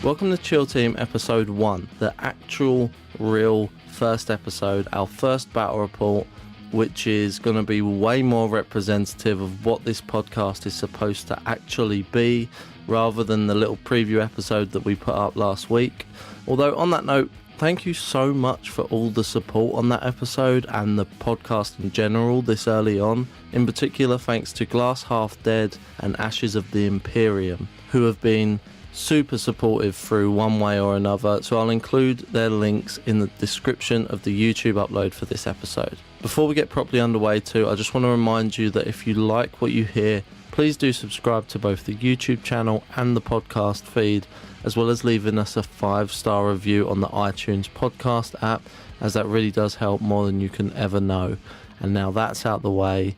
Welcome to Chill Team Episode 1, the actual, real first episode, our first battle report, which is going to be way more representative of what this podcast is supposed to actually be, rather than the little preview episode that we put up last week. Although, on that note, thank you so much for all the support on that episode and the podcast in general this early on. In particular, thanks to Glass Half Dead and Ashes of the Imperium, who have been super supportive through one way or another, so I'll include their links in the description of the YouTube upload for this episode. Before we get properly underway too, I just want to remind you that if you like what you hear, please do subscribe to both the YouTube channel and the podcast feed, as well as leaving us a 5-star review on the iTunes podcast app, as that really does help more than you can ever know. And now that's out the way,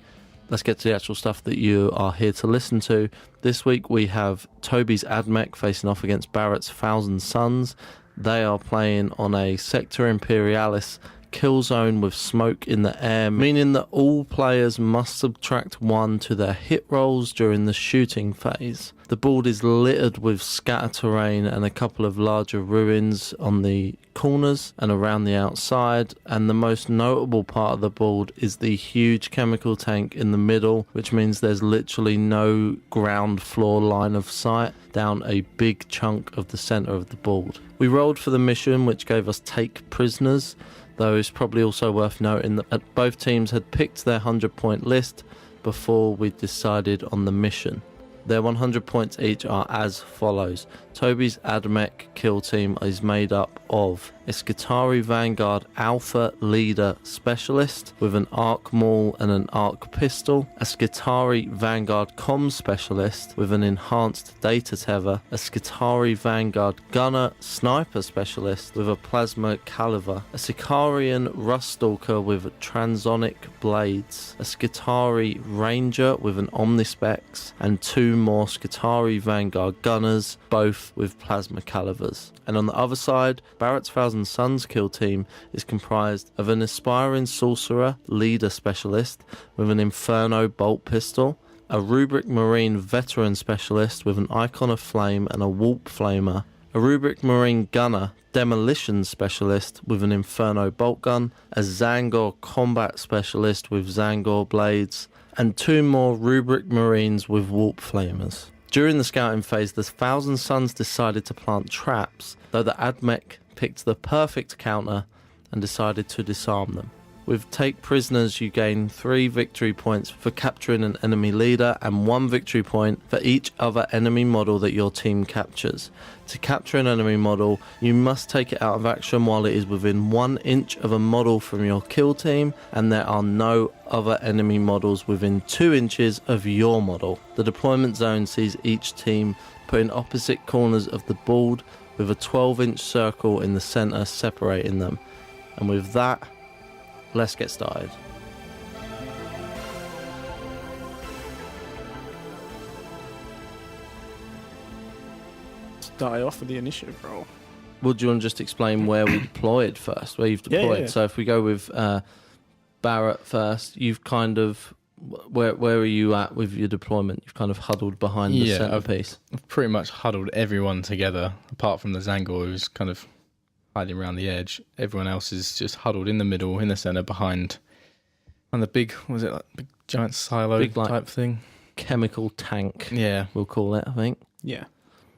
let's get to the actual stuff that you are here to listen to. This week we have Toby's Mech facing off against Barrett's Thousand Suns. They are playing on a Sector Imperialis kill zone with smoke in the air, meaning that all players must subtract 1 to their hit rolls during the shooting phase. The board is littered with scatter terrain and a couple of larger ruins on the corners and around the outside, and the most notable part of the board is the huge chemical tank in the middle, which means there's literally no ground floor line of sight down a big chunk of the center of the board. We rolled for the mission, which gave us take prisoners, though it's probably also worth noting that both teams had picked their 100-point list before we decided on the mission. Their 100 points each are as follows. Toby's Admech kill team is made up of a Skitari Vanguard Alpha Leader Specialist with an Arc Maul and an Arc Pistol, a Skitari Vanguard Comms Specialist with an Enhanced Data Tether, a Skitari Vanguard Gunner Sniper Specialist with a Plasma Caliver, a Sicarian Ruststalker with Transonic Blades, a Skitari Ranger with an Omnispecs, and 2 more Skitari Vanguard Gunners, both with Plasma Calivers. And on the other side, Barrett's Thousand Suns kill team is comprised of an Aspiring Sorcerer Leader Specialist with an Inferno Bolt Pistol, a Rubric Marine Veteran Specialist with an Icon of Flame and a Warp Flamer, a Rubric Marine Gunner Demolition Specialist with an Inferno Bolt Gun, a Zangor Combat Specialist with Zangor Blades, and 2 more Rubric Marines with Warp Flamers. During the scouting phase, the Thousand Suns decided to plant traps, though the Admech picked the perfect counter and decided to disarm them. With Take Prisoners, you gain 3 victory points for capturing an enemy leader and 1 victory point for each other enemy model that your team captures. To capture an enemy model, you must take it out of action while it is within 1 inch of a model from your kill team, and there are no other enemy models within 2 inches of your model. The deployment zone sees each team put in opposite corners of the board with a 12-inch circle in the center separating them. And with that, let's get started. Start off with the initiative roll. Well, do you want to just explain where we deployed first, where you've deployed? Yeah. So if we go with Barrett first, you've kind of, where are you at with your deployment? You've kind of huddled behind the centerpiece. I've pretty much huddled everyone together, apart from the Zangor, who's kind of hiding around the edge. Everyone else is just huddled in the middle, in the center, behind on the big, was it like big giant silo Big, like, type thing? Chemical tank, Yeah, we'll call it, I think. Yeah.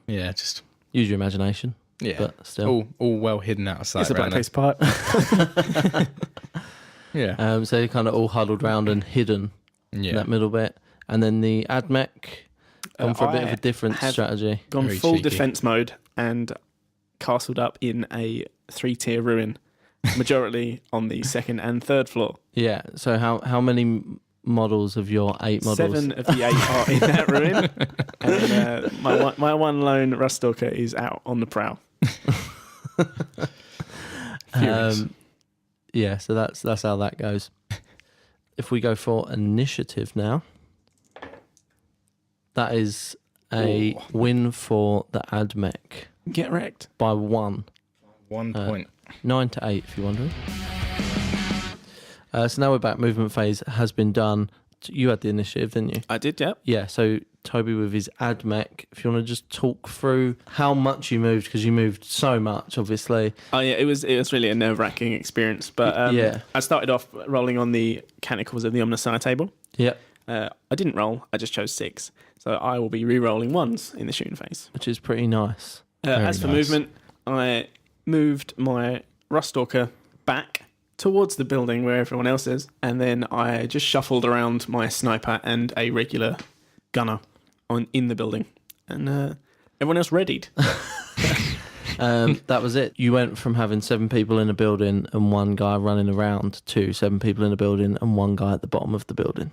just Use your imagination, but still. all well hidden out of sight. It's a black around piece pipe. there. Yeah, So you're kind of all huddled round and hidden in that middle bit. And then the Admech gone for a bit of a different strategy. Gone Very full cheeky. defense mode and castled up in a 3-tier ruin, majority on the 2nd and 3rd floor. Yeah, so how many models of your 8 models? 7 of the 8 are in that ruin, and my one lone Ruststalker is out on the prowl. Yeah, so that's how that goes. If we go for initiative now, that is a win for the Admech Get wrecked. by 1. 1 point. 9 to 8, if you're wondering. So now we're back. Movement phase has been done. You had the initiative, didn't you? I did, yeah. Yeah, so Toby with his ad mech. If you want to just talk through how much you moved, because you moved so much, obviously. Oh yeah, it was really a nerve-wracking experience. But I started off rolling on the mechanicals of the Omnissiah table. Yeah. I didn't roll. I just chose 6. So I will be re-rolling 1s in the shooting phase. Which is pretty nice. As for movement, I moved my Ruststalker back towards the building where everyone else is, and then I just shuffled around my sniper and a regular gunner in the building, and everyone else readied. That was it. You went from having 7 people in a building and 1 guy running around to 7 people in a building and 1 guy at the bottom of the building.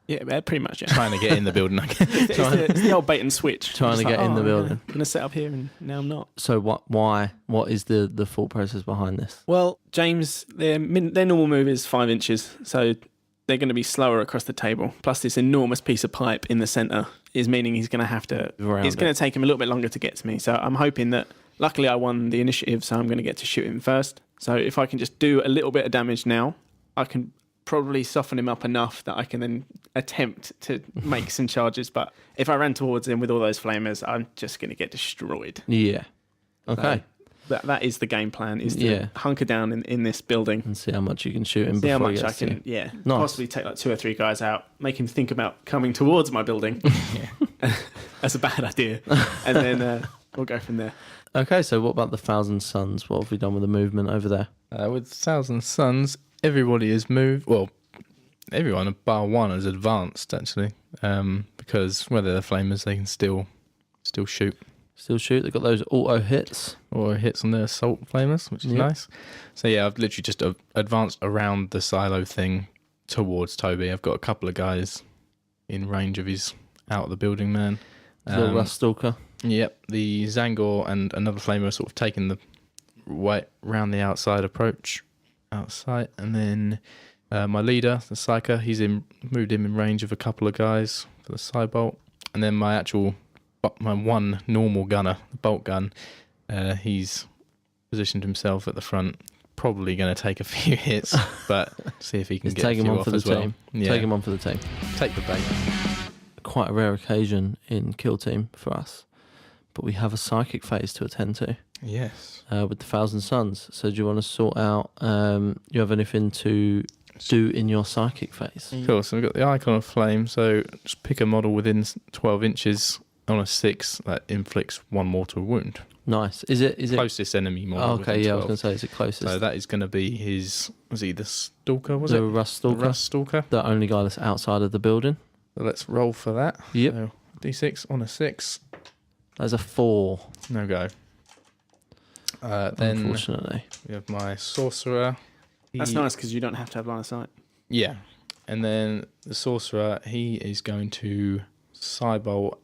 Yeah, pretty much. Yeah. Trying to get in the building. It's the old bait and switch. Trying to get in the building. I'm going to set up here, and now I'm not. So why? What is the thought process behind this? Well, James, their normal move is 5 inches, so they're going to be slower across the table. Plus, this enormous piece of pipe in the centre is meaning he's going to have to. It's going to take him a little bit longer to get to me. So I'm hoping that. Luckily, I won the initiative, so I'm going to get to shoot him first. So if I can just do a little bit of damage now, I can probably soften him up enough that I can then attempt to make some charges. But if I ran towards him with all those flamers, I'm just going to get destroyed. Yeah. Okay. That is the game plan, is to hunker down in this building. And see how much you can shoot him see how before much he I gets can, to you. nice. Nice. Possibly take like 2 or 3 guys out, make him think about coming towards my building. That's a bad idea. And then we'll go from there. Okay, so what about the Thousand Suns? What have we done with the movement over there? With Thousand Suns, everybody has moved. Well, everyone bar 1 has advanced, actually, because whether they're flamers, they can still shoot. Still shoot. They've got those auto hits. Or hits on their assault flamers, which is nice. So yeah, I've literally just advanced around the silo thing towards Toby. I've got a couple of guys in range of his out of the building man. The Ruststalker. Yep, the Zangor and another flamer are sort of taking the way round the outside approach, outside, and then my leader, the Psyker, moved him in range of a couple of guys for the side bolt, and then my 1 normal gunner, the bolt gun, he's positioned himself at the front, probably going to take a few hits, but see if he can get a few off as well. Yeah. Take him on for the team. Take the bait. Quite a rare occasion in Kill Team for us. But we have a psychic phase to attend to. Yes. With the Thousand Suns. So do you want to sort out, you have anything to do in your psychic phase? Cool, so we've got the icon of flame, so just pick a model within 12 inches on a 6 that inflicts 1 mortal wound. Nice. Is it closest enemy model? Oh, okay, yeah, 12. I was going to say, is it closest? So that is going to be his, was he the Stalker, the Ruststalker. The Ruststalker. The only guy that's outside of the building. So let's roll for that. Yep. So D6 on a 6. There's a 4. No go. Then unfortunately, we have my Sorcerer. That's nice because you don't have to have line of sight. Yeah. And then the Sorcerer, he is going to sidebolt,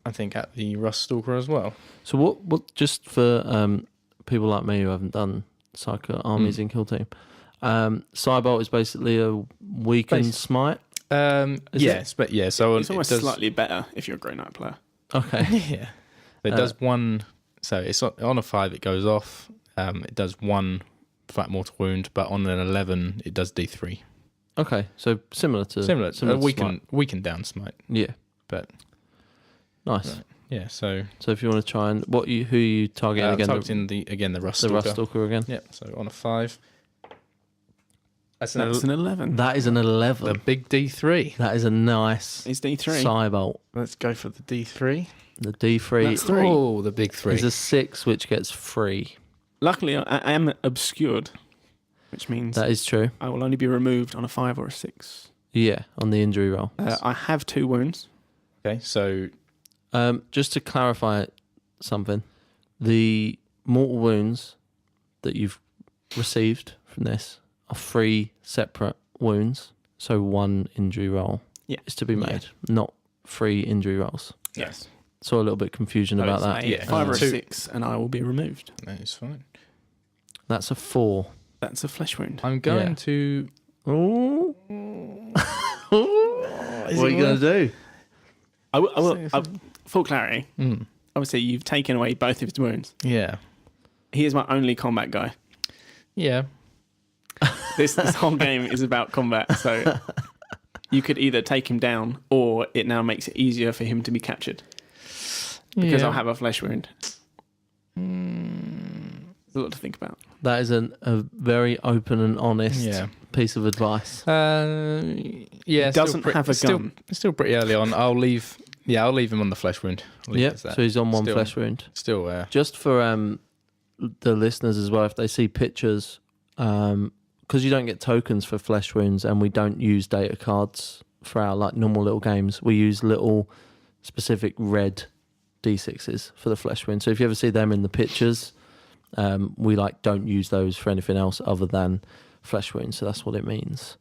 I think, at the Ruststalker as well. So what just for people like me who haven't done Psycho armies in Kill Team, sidebolt is basically a weakened smite. Yes, but yeah, so it's almost slightly better if you're a Grey Knight player. Okay. Yeah. It does 1, so it's on a 5 it goes off. It does 1 flat mortal wound, but on an 11 it does D3. Okay, so similar to weakened down smite. Yeah. But nice. Right. Yeah, so if you want to try and who are you targeting again? Targeting the Ruststalker. The Ruststalker again. Yeah, so on a 5. That's an 11. That is an 11. The big D3. That is a nice It's D3. Cybolt. Let's go for the D3. The D3. That's 3. Oh, the big 3. Is a 6, which gets 3. Luckily, I am obscured, which means that is true. I will only be removed on a 5 or a 6. Yeah, on the injury roll. I have 2 wounds. Okay, so just to clarify something, the mortal wounds that you've received from this are 3 separate wounds, so 1 injury roll is to be made, not 3 injury rolls. Yes. Saw a little bit confusion about that. Yeah, 5 or a 6, and I will be removed. That is fine. That's a 4. That's a flesh wound. I'm going to. Ooh. What are you going to do? I will full clarity. Obviously, you've taken away both of his wounds. Yeah. He is my only combat guy. Yeah. This whole game is about combat, so You could either take him down, or it now makes it easier for him to be captured. Because I'll have a flesh wound. There's a lot to think about. That is a very open and honest piece of advice. He doesn't have a gun. Still pretty early on. I'll leave him on the flesh wound. Yeah, so he's on one flesh wound. Still there. Just for the listeners as well, if they see pictures, because you don't get tokens for flesh wounds, and we don't use data cards for our like normal little games. We use little specific red D6s for the flesh wound. So if you ever see them in the pictures, we like don't use those for anything else other than flesh wounds. So that's what it means.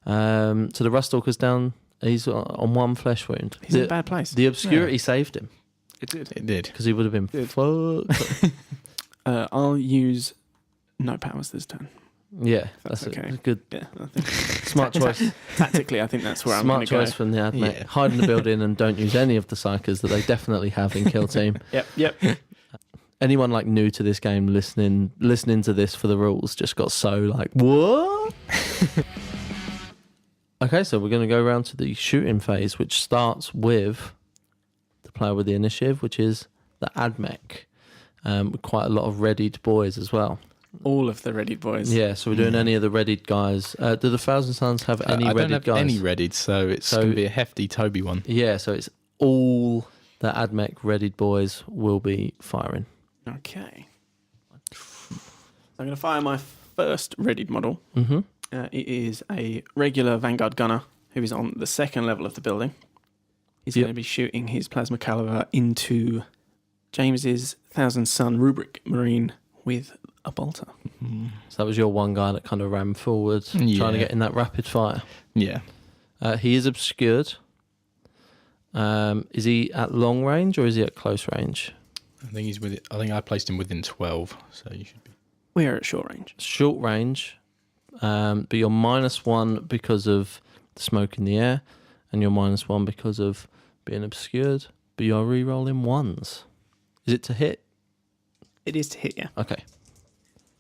So the Rustalker's down. He's on one flesh wound. He's in a bad place. The obscurity saved him. It did. Because he would have been fucked. I'll use no powers this turn. Yeah, that's okay. a good. Yeah, I think Smart choice. Tactically, I think that's where I'm going to go. Smart choice from the admin. Hide in the building and don't use any of the psychers that they definitely have in Kill Team. Yep. Anyone like new to this game listening to this for the rules just got so like, what? Okay, so we're going to go around to the shooting phase, which starts with the player with the initiative, which is the Admech, with quite a lot of readied boys as well. All of the readied boys. Yeah, so we're doing any of the readied guys. Do the Thousand Sons have any readied guys? I don't have any readied, so it's going to be a hefty Toby one. Yeah, so it's all the Admech readied boys will be firing. Okay. I'm going to fire my first readied model. Mm-hmm. It is a regular Vanguard gunner who is on the second level of the building. He's going to be shooting his plasma caliber into James's Thousand Sun Rubric Marine with a bolter. So that was your one guy that kind of ran forward, trying to get in that rapid fire. Yeah. He is obscured. Is he at long range or is he at close range? I think I placed him within 12, so you should be. We are at short range. Short range, but you're -1 because of the smoke in the air, and you're -1 because of being obscured, but you're re-rolling ones. Is it to hit? It is to hit, yeah. Okay.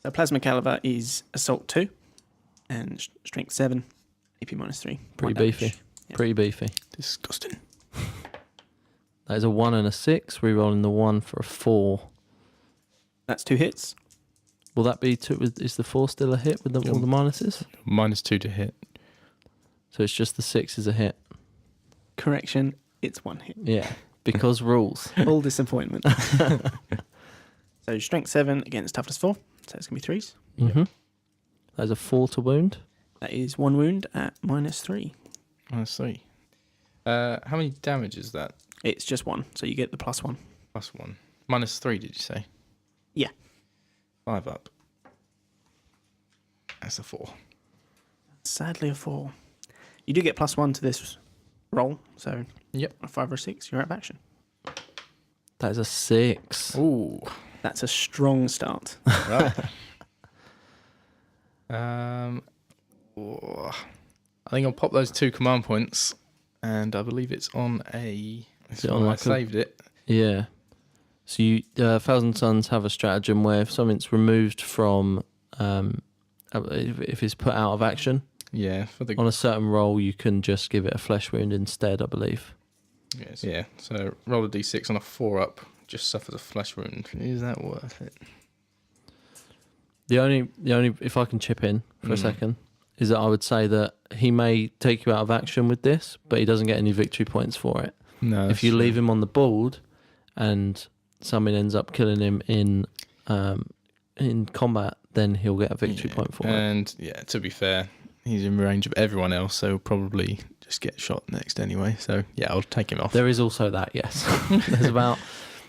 So plasma caliber is assault 2 and strength 7, AP -3. Pretty beefy. Yeah. Pretty beefy. Disgusting. That is a 1 and a 6, re-rolling the 1 for a 4. That's 2 hits. Will that be two? Is the 4 still a hit with all the minuses? -2 to hit. So it's just the 6 is a hit. Correction, it's 1 hit. Yeah, because rules. All disappointment. So strength 7 against toughness 4. So it's going to be 3s. Mm-hmm. That is a 4 to wound. That is 1 wound at -3. -3. How many damage is that? It's just 1, so you get the +1. +1. -3, did you say? Yeah. 5 up. That's a 4. Sadly, a 4. You do get +1 to this roll, so yep. A 5 or 6, you're out of action. That is a 6. Ooh. That's a strong start. Right. I think I'll pop those 2 command points, and I believe it's on a. I saved it. Yeah. So you, Thousand Sons have a stratagem where if something's removed from, if it's put out of action, on a certain roll, you can just give it a flesh wound instead, I believe. Yes. Yeah. So roll a d6 on a 4 up, just suffers a flesh wound. Is that worth it? The only, if I can chip in for a second, is that I would say that he may take you out of action with this, but he doesn't get any victory points for it. No. If you leave him on the board, and something ends up killing him in combat, then he'll get a victory point for it. And to be fair, he's in range of everyone else, so he'll probably just get shot next anyway. So I'll take him off. There is also that, yes. There's about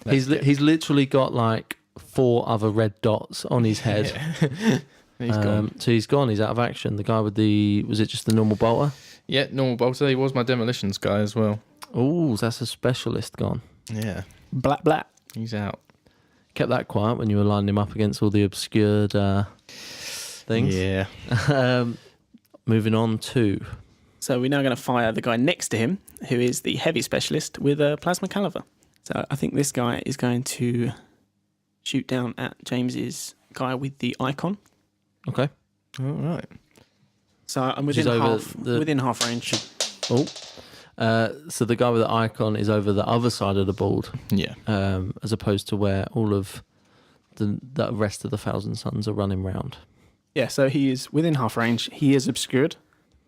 he's literally got like 4 other red dots on his head. Yeah. He's gone. So he's gone. He's out of action. The guy with was it just the normal bolter? Yeah, normal bolter. He was my demolitions guy as well. Oh, that's a specialist gone. Yeah. Blat. He's out. Kept that quiet when you were lining him up against all the obscured things. Yeah. Moving on to. So we're now going to fire the guy next to him, who is the heavy specialist with a plasma caliber. So I think this guy is going to shoot down at James's guy with the icon. Okay. All right. So I'm within half range. So the guy with the icon is over the other side of the board, Yeah. as opposed to where all of the rest of the Thousand Suns are running round. Yeah, so he is within half range. He is obscured,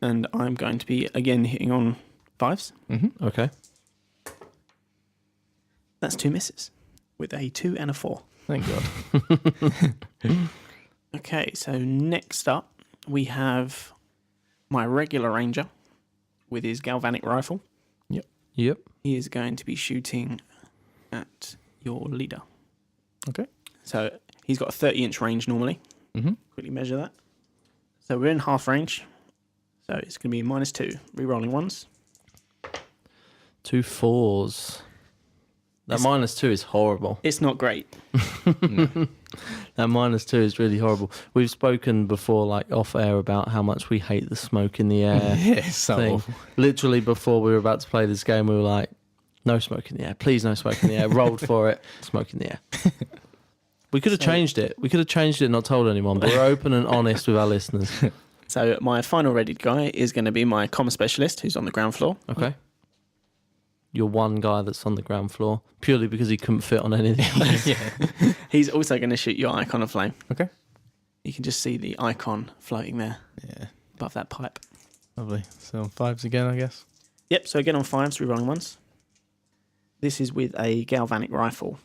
and I'm going to be again hitting on 5s. Mm-hmm. Okay. That's 2 misses with a 2 and a 4. Thank God. Okay, so next up we have my regular ranger with his galvanic rifle. Yep. He is going to be shooting at your leader. Okay. So he's got a 30-inch range normally. Mm-hmm. Quickly measure that. So we're in half range. So it's going to be -2, re-rolling ones. 2 4s. That -2 is horrible. It's not great. That -2 is really horrible. We've spoken before, like off air, about how much we hate the smoke in the air. Yeah, it's so thing. awful. Literally, before we were about to play this game, we were like, no smoke in the air. Please, no smoke in the air. Rolled for it. Smoke in the air. We could have changed it. We could have changed it and not told anyone, but we're open and honest with our listeners. So my final readied guy is going to be my comm specialist, who's on the ground floor. Okay. You're one guy that's on the ground floor, purely because he couldn't fit on any of the others. Yeah. He's also going to shoot your icon of flame. Okay. You can just see the icon floating there Yeah. above that pipe. Lovely. So on 5s again, I guess. Yep, so again on 5s, re-rolling ones. This is with a galvanic rifle.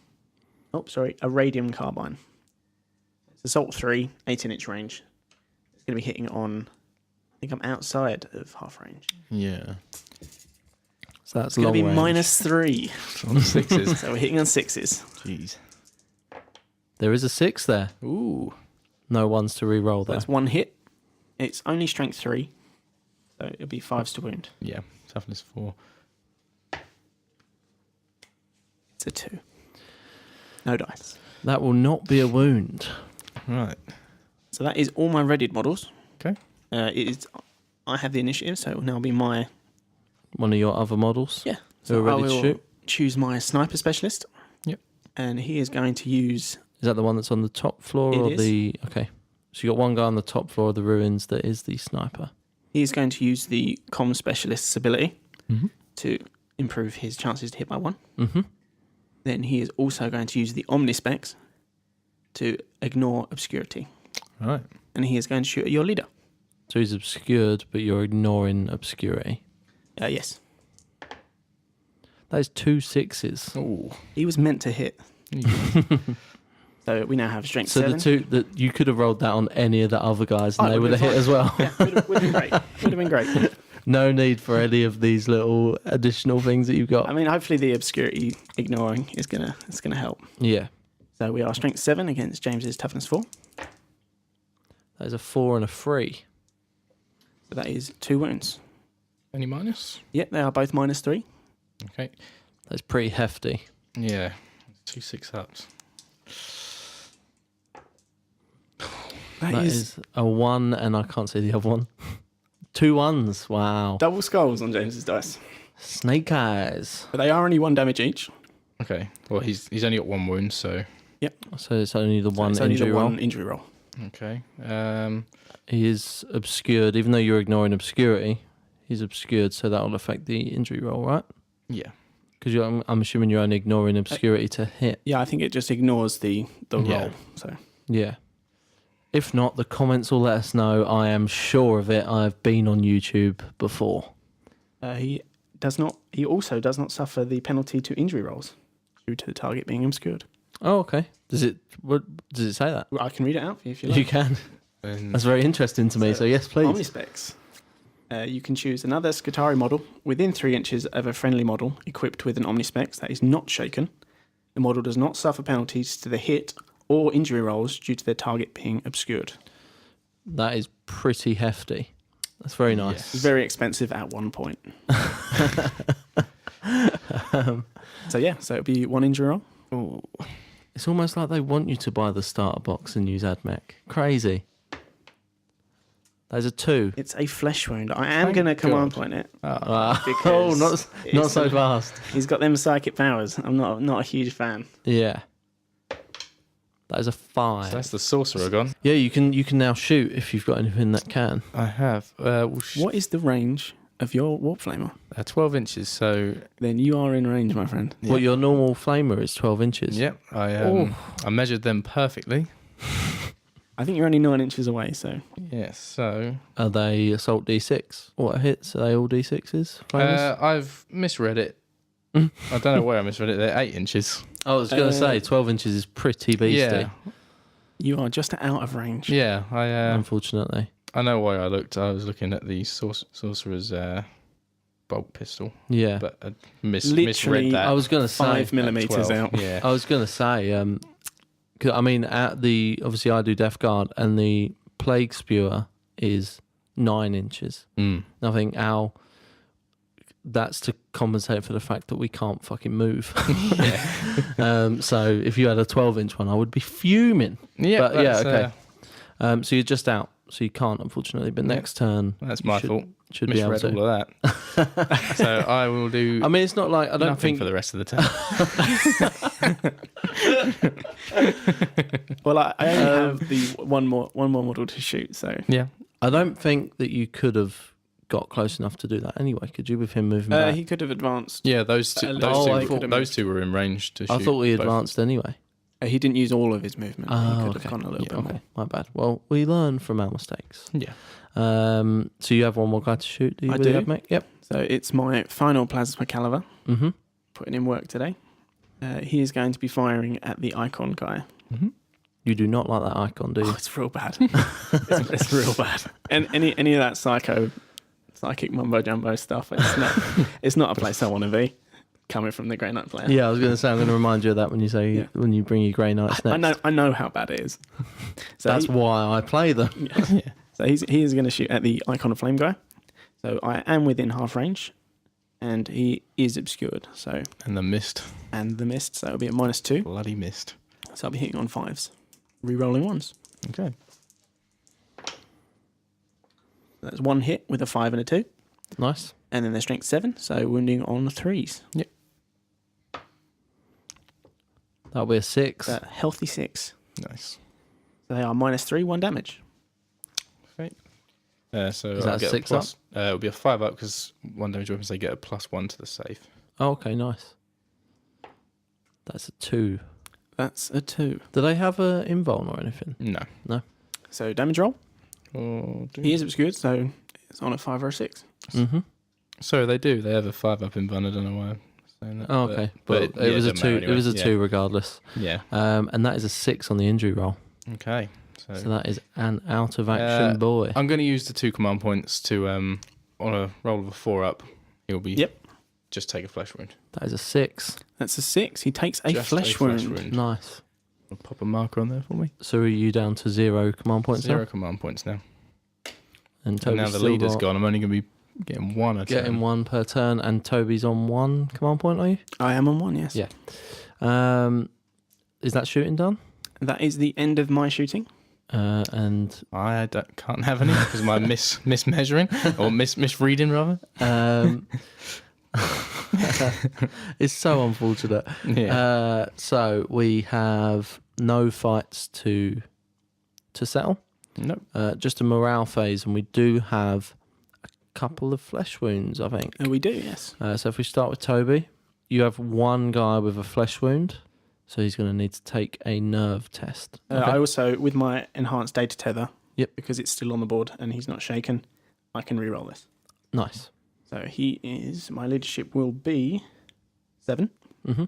Oh, sorry, a radium carbine. It's Assault 3, 18-inch range. It's going to be hitting on, I think I'm outside of half range. Yeah. So that's It's going long to be range. -3. On 6s. So we're hitting on 6s. Jeez. There is a 6 there. Ooh. No ones to re-roll there. That's one hit. It's only strength 3. So it'll be 5s to wound. Yeah. Toughness 4. It's a 2. No dice. That will not be a wound. Right. So that is all my readied models. Okay. I have the initiative, so it will now be my... One of your other models. Yeah. Who are I ready to will shoot. choose my sniper specialist. Yep. And he is going to use... Is that the one that's on the top floor It or is. the... Okay. So you got one guy on the top floor of the ruins that is the sniper. He is going to use the comm specialist's ability Mm-hmm. to improve his chances to hit by 1. Mm-hmm. Then he is also going to use the omnispecs to ignore obscurity. Right. And he is going to shoot at your leader. So he's obscured, but you're ignoring obscurity. Yes. That is 2 6s. Ooh. He was meant to hit. So we now have strength So 7. the two that you could have rolled that on any of the other guys, and Oh, they would have hit fine. as well. Yeah, would have been great. Would have been great. No need for any of these little additional things that you've got. I mean, hopefully the obscurity ignoring is gonna help. Yeah, So we are strength 7 against James's toughness 4. that is a 4 and a 3. So that is 2 wounds. Any minus? Yep, they are both -3. Okay. That's pretty hefty. Yeah. 2 6-ups. That is a 1, and I can't see the other one. 2 1s. Wow. double skulls on James's dice. Snake eyes. But they are only 1 damage each. Okay. Well, he's only got 1 wound, so So it's only the one it's only injury the roll. one injury roll. okay. He is obscured, even though you're ignoring obscurity. He's obscured, so that will affect the injury roll, right? Yeah. Because I'm assuming you're only ignoring obscurity to hit. Yeah, I think it just ignores the Yeah. roll. So Yeah. If not, the comments will let us know. I am sure of it. I've been on YouTube before. he does not. He also does not suffer the penalty to injury rolls due to the target being obscured. Oh, okay. Does it say that? I can read it out for you if you like. You can. And That's very interesting to me. So yes, please. Omnispecs. You can choose another Skitari model within 3 inches of a friendly model equipped with an Omnispecs that is not shaken. The model does not suffer penalties to the hit or injury rolls due to their target being obscured. That is pretty hefty. That's very nice. Yes. It's very expensive at one point. So it'll be 1 injury roll. ooh. It's almost like they want you to buy the starter box and use AdMech. Crazy. There's a 2. It's a flesh wound. I am Thank going to command God. point it. Oh, Because not it's so a- fast. He's got them psychic powers. I'm not a huge fan. Yeah. That is a 5. So that's the sorcerer gone. Yeah, you can now shoot if you've got anything that can. I have. What is the range of your warp flamer. 12 inches, so... Then you are in range, my friend. Well, your normal flamer is 12 inches. Yep, I measured them perfectly. I think you're only 9 inches away, so... Yes, so... Are they assault D6? What hits? Are they all D6s? I've misread it. I don't know where I misread it. They're 8 inches. I was going to say 12 inches is pretty beastie. Yeah. You are just out of range. Yeah, unfortunately. I know why I looked. I was looking at the sorcerer's bolt pistol. Yeah. But I misread that. I was going to say 5 millimeters out. Yeah. I was going to say, 'cause, I mean, obviously I do Death Guard, and the Plague Spewer is 9 inches. Mm. I think that's to compensate for the fact that we can't fucking move. So if you had a 12-inch one, I would be fuming. Yeah, but okay. So you're just out, so you can't, unfortunately. But next turn, that's my fault. Should be able to. All of that. So I will do. I mean, it's not like I don't think for the rest of the turn. Well, I only have the one more model to shoot. So yeah, I don't think that you could have got close enough to do that anyway. Could you, with him moving back? He could have advanced. Yeah, those two were in range to shoot. I thought he both. Advanced anyway. He didn't use all of his movement. He could have gone a little bit more. My bad. Well, we learn from our mistakes. Yeah. So you have one more guy to shoot, do you? I do. Have, mate? Yep. So it's my final plasma caliber. Mm-hmm. Putting in work today. He is going to be firing at the icon guy. Mm-hmm. You do not like that icon, do you? Oh, it's real bad. it's real bad. And any of that psychic mumbo jumbo stuff, it's not a place I want to be. Coming from the Grey Knight player. Yeah, I was going to say, I'm going to remind you of that when you say when you bring your Grey Knights next. I know how bad it is. So that's why I play them. Yeah. So he is going to shoot at the Icon of Flame guy. So I am within half range, and he is obscured. So and the mist. So it'll be a -2. Bloody mist. So I'll be hitting on 5s, re-rolling 1s. Okay. That's one hit with a 5 and a 2. Nice. And then they're strength 7, so wounding on 3s. Yep. That'll be a 6. A healthy 6. Nice. So they are -3, 1 damage. Okay. So is I'll that get 6 a up? it'll be a 5 up because 1 damage weapons they get a +1 to the save. Oh, okay, nice. That's a 2. That's a 2. Do they have a invuln or anything? No. So damage roll. Oh, He is obscured, so it's on a 5 or a 6. Mm-hmm. So they do. They have a 5 up in Bun. I don't know why I'm saying that. Oh, okay. But it was a 2. Anyway. It was a 2 regardless. Yeah. And that is a 6 on the injury roll. Okay. So that is an out of action boy. I'm going to use the 2 command points to on a roll of a 4 up. He'll be just take a flesh wound. That is a 6. That's a 6. He takes a flesh wound. Nice. I'll pop a marker on there for me. So are you down to 0 command points 0 now? command points now. And now the leader's gone. I'm only going to be getting 1 a turn. Getting 1 per turn, and Toby's on 1 command point, are you? I am on 1, yes. Yeah. Is that shooting done? That is the end of my shooting. And I can't have any because of my mismeasuring or misreading rather. It's so unfortunate. Yeah. So we have no fights to settle. Nope. Just a morale phase, and we do have a couple of flesh wounds, I think. We do, yes. So if we start with Toby, you have 1 guy with a flesh wound, so he's going to need to take a nerve test. Okay. I also, with my enhanced data tether, because it's still on the board and he's not shaken, I can re-roll this. Nice. So my leadership will be 7. Mm-hmm.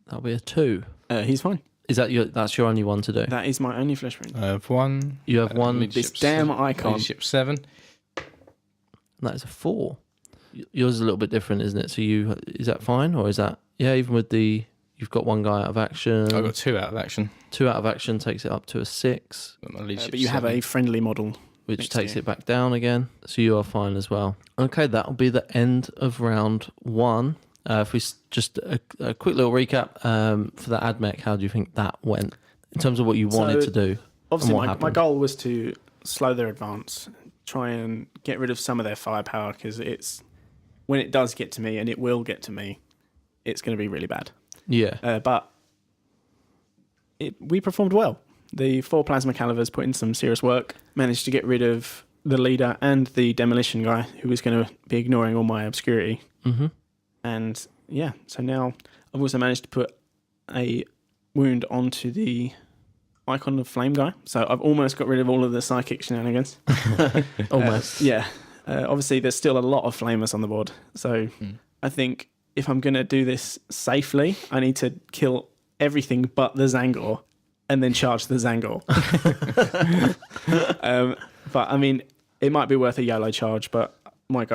That'll be a 2. He's fine. Is that that's your only one to do? That is my only flesh wound. I have 1. You have 1. This damn icon. Leadership 7. That is a 4. Yours is a little bit different, isn't it? So is that fine, or is that even with you've got 1 guy out of action. I've got 2 out of action. 2 out of action takes it up to a 6. But you have a friendly model, which takes it back down again. So you are fine as well. Okay, that'll be the end of round 1. If we just a quick little recap for the AdMech, how do you think that went in terms of what you wanted to do? Obviously, my goal was to slow their advance, try and get rid of some of their firepower, because when it does get to me, and it will get to me, it's going to be really bad. Yeah. But we performed well. The 4 plasma calibers put in some serious work, managed to get rid of the leader and the demolition guy who was going to be ignoring all my obscurity. Mm-hmm. And yeah, so now I've also managed to put a wound onto the icon of flame guy. So I've almost got rid of all of the psychic shenanigans. Almost. Yeah. Obviously, there's still a lot of flamers on the board. So I think if I'm going to do this safely, I need to kill everything but the Zangor and then charge the Zangor. But I mean, it might be worth a YOLO charge, but my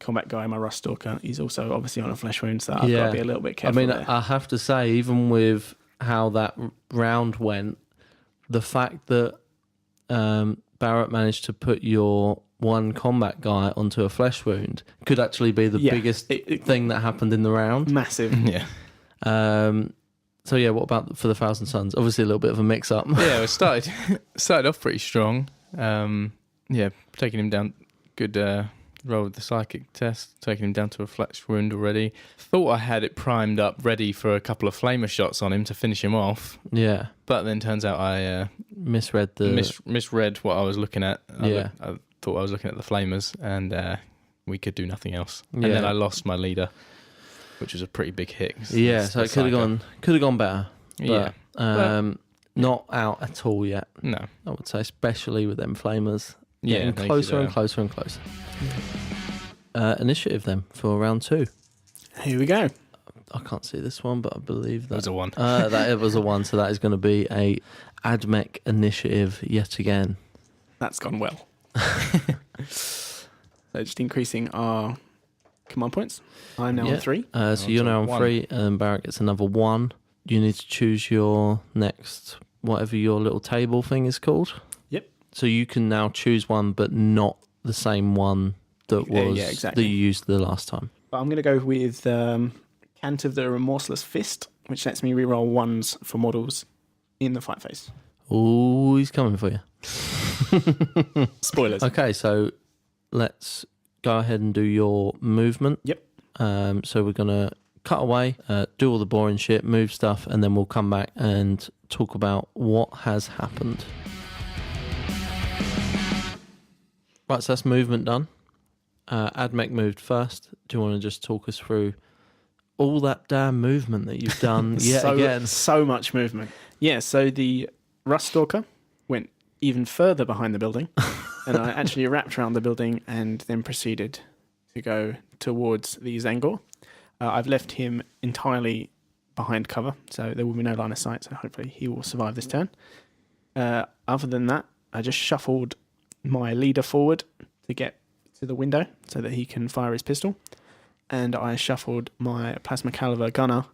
combat guy, my Rust Stalker, he's also obviously on a flesh wound, so I've got to be a little bit careful. I mean, there. I have to say, even with how that round went, the fact that Barrett managed to put your one combat guy onto a flesh wound could actually be the biggest thing that happened in the round. Massive. Yeah. So yeah, what about for the Thousand Suns? Obviously a little bit of a mix-up. Yeah, it started off pretty strong. Taking him down. Good roll with the psychic test, taking him down to a flesh wound already. Thought I had it primed up, ready for a couple of flamer shots on him to finish him off. Yeah. But then turns out I misread misread what I was looking at. Yeah. I thought I was looking at the flamers, and we could do nothing else. Yeah. And then I lost my leader, which was a pretty big hit. Yeah, so it could have gone better. But, Yeah. Not out at all yet. No. I would say, especially with them flamers. Yeah, Getting closer and closer and closer. Initiative then for round 2. Here we go. I can't see this one, but I believe that was a 1. That it was a 1, so that is going to be a AdMech initiative yet again. That's gone well. So just increasing our command points. I'm now on 3. So you're now on 3, and Barrett gets another 1. You need to choose your next, whatever your little table thing is called. Yep. So you can now choose one, but not the same one that was exactly. that you used the last time. But I'm going to go with Cant of the Remorseless Fist, which lets me reroll 1s for models in the fight phase. Oh, he's coming for you. Spoilers. Okay, so let's go ahead and do your movement. Yep. So we're going to cut away, do all the boring shit, move stuff, and then we'll come back and talk about what has happened. Right, so that's movement done. AdMech moved first. Do you want to just talk us through all that damn movement that you've done yet again? So much movement. Yeah, so the Rust Stalker went even further behind the building, and I actually wrapped around the building and then proceeded to go towards the Zangor. I've left him entirely behind cover, so there will be no line of sight, so hopefully he will survive this turn. Other than that, I just shuffled my leader forward to get to the window so that he can fire his pistol, and I shuffled my plasma caliber gunner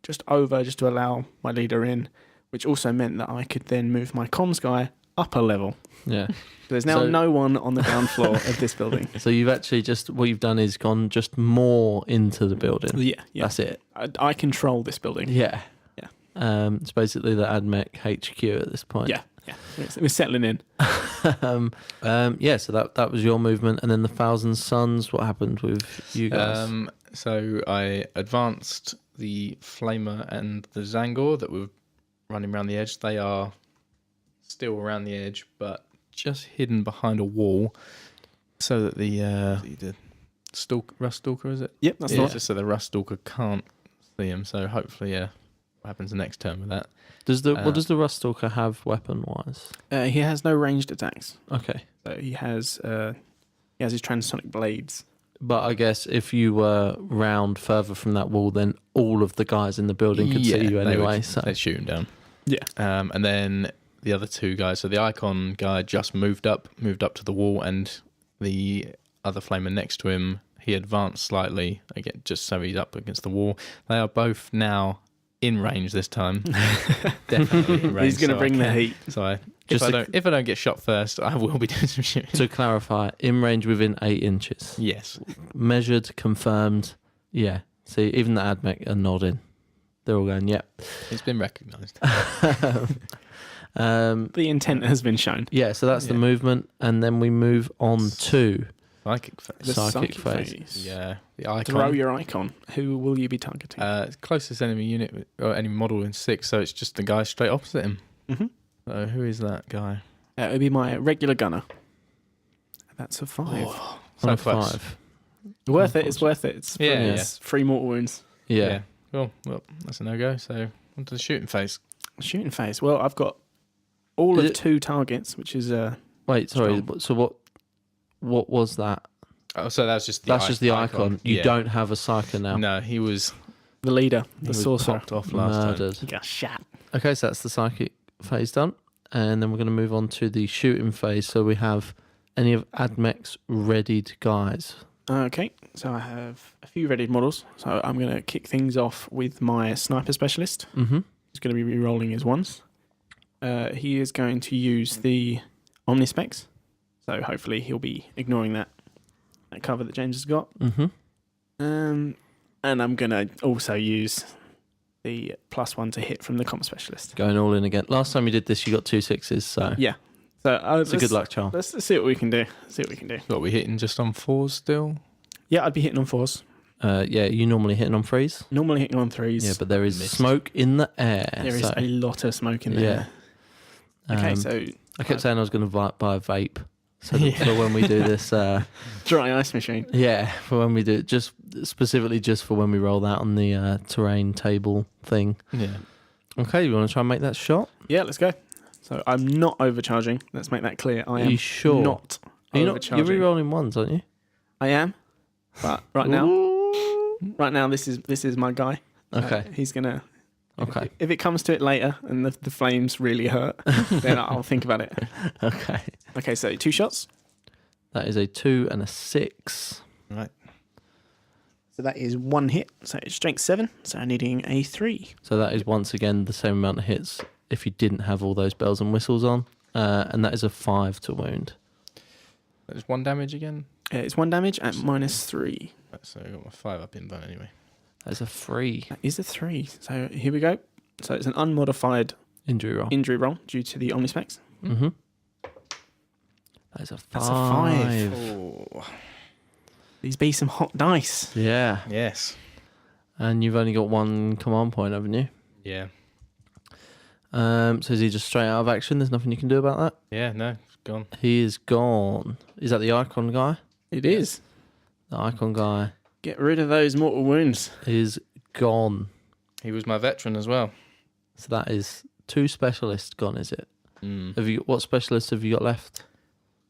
just to allow my leader in, which also meant that I could then move my comms guy up a level. Yeah. There's now no one on the ground floor of this building. So you've actually what you've done is gone just more into the building. Yeah. That's it. I control this building. Yeah. Yeah. It's basically the AdMech HQ at this point. Yeah. We're settling in. So that was your movement, and then the Thousand Suns. What happened with you guys? So I advanced the Flamer and the Zangor that were running around the edge. They are still around the edge, but just hidden behind a wall, so that the Rust Stalker, is it? Yep, that's the right. Just so the Rust Stalker can't see him. So hopefully, what happens the next turn with that? What does the Rust Stalker have weapon wise? He has no ranged attacks. Okay. So he has his transonic blades. But I guess if you were round further from that wall, then all of the guys in the building could see you anyway. They'd shoot him down. Yeah. And then the other two guys, so the Icon guy just moved up to the wall, and the other Flamer next to him, he advanced slightly, again, just so he's up against the wall. They are both now in range this time. Definitely in range. He's going to bring the heat. So if I don't get shot first, I will be doing some shooting. To clarify, in range within 8 inches. Yes. Measured, confirmed. Yeah. See, even the AdMech are nodding. They're all going, yep. It's been recognised. The intent has been shown. Yeah, so that's the movement, and then we move on to Psychic phase. The psychic phase. Yeah, the Icon. Throw your Icon. Who will you be targeting? Closest enemy unit or enemy model in 6, so it's just the guy straight opposite him. Mm-hmm. So who is that guy? It would be my regular gunner. That's a 5. Oh, On so a close. 5. Worth it. It's worth it. It's Yeah, it's 3 mortal wounds. Yeah. Cool. Well, that's a no-go. So on to the shooting phase. Shooting phase. Well, I've got all Is of it- 2 targets, which is Wait, sorry. Strong. So what was that? Oh, so that's just the That's just the icon. You don't have a psyker now. No, he was the leader, he the was sorcerer. popped off last time. Murdered. He got shot. Okay, so that's the psychic phase done. And then we're going to move on to the shooting phase. So we have any of Admech's readied guys. Okay, so I have a few ready models. So I'm going to kick things off with my sniper specialist. Mm-hmm. He's going to be re-rolling his ones. He is going to use the Omnispecs. So hopefully he'll be ignoring that cover that James has got. Mm-hmm. And I'm going to also use the +1 to hit from the comp specialist. Going all in again. Last time you did this, you got 2 6s. So Yeah. So it's a good luck charm. Let's see what we can do. What, we hitting just on 4s still? Yeah, I'd be hitting on 4s. Yeah, you normally hitting on 3s. Normally hitting on 3s. Yeah, but there is Missed. smoke in the air. There is so, a lot of smoke in there. Okay, so I kept saying I was going to buy a vape. So that for when we do this, dry ice machine. yeah, for when we do it, just specifically just for when we roll that on the terrain table thing. Yeah. Okay, you want to try and make that shot? Yeah, let's go. So I'm not overcharging. Let's make that clear. I Are am you sure? not You're overcharging. you're re-rolling ones, aren't you? I am, but right now this is my guy. Okay. He's gonna. Okay. If it comes to it later and the flames really hurt, then I'll think about it. Okay. Okay, so 2 shots. That is a 2 and a 6. Right. So that is 1 hit. So it's strength 7. So needing a 3. So that is once again the same amount of hits if you didn't have all those bells and whistles on. And that is a 5 to wound. There's 1 damage again. It's 1 damage at -3. Right, so I got my 5 up in done anyway. That's a 3 That is a 3. So here we go. So it's an unmodified injury roll. injury roll due to the Omnispecs. Mm-hmm. That is a 5. That's a 5. Oh. These be some hot dice. Yeah. Yes. And you've only got 1 command point, haven't you? Yeah. So is he just straight out of action? There's nothing you can do about that? Yeah, no, it's gone. He is gone. Is that the icon guy? It is. The icon guy Get rid of those mortal wounds. is gone. He was my veteran as well. So that is 2 specialists gone, is it? What specialists have you got left?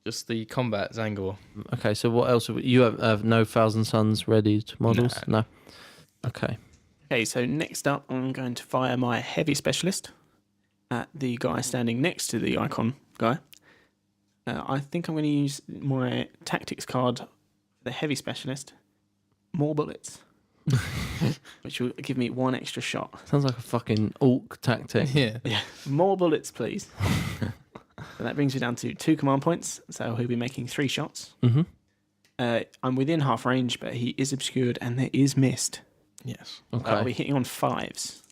Just the combat Zangor. Okay, so what else? You have no Thousand Suns ready models? No. Okay. Okay, so next up, I'm going to fire my heavy specialist at the guy standing next to the icon guy. I think I'm going to use my tactics card for the heavy specialist. More bullets. Which will give me 1 extra shot. Sounds like a fucking orc tactic. Yeah. More bullets, please. So that brings me down to 2 command points. So he'll be making 3 shots. Mm-hmm. I'm within half range, but he is obscured and there is mist. Yes. Okay. I'll be hitting on 5s.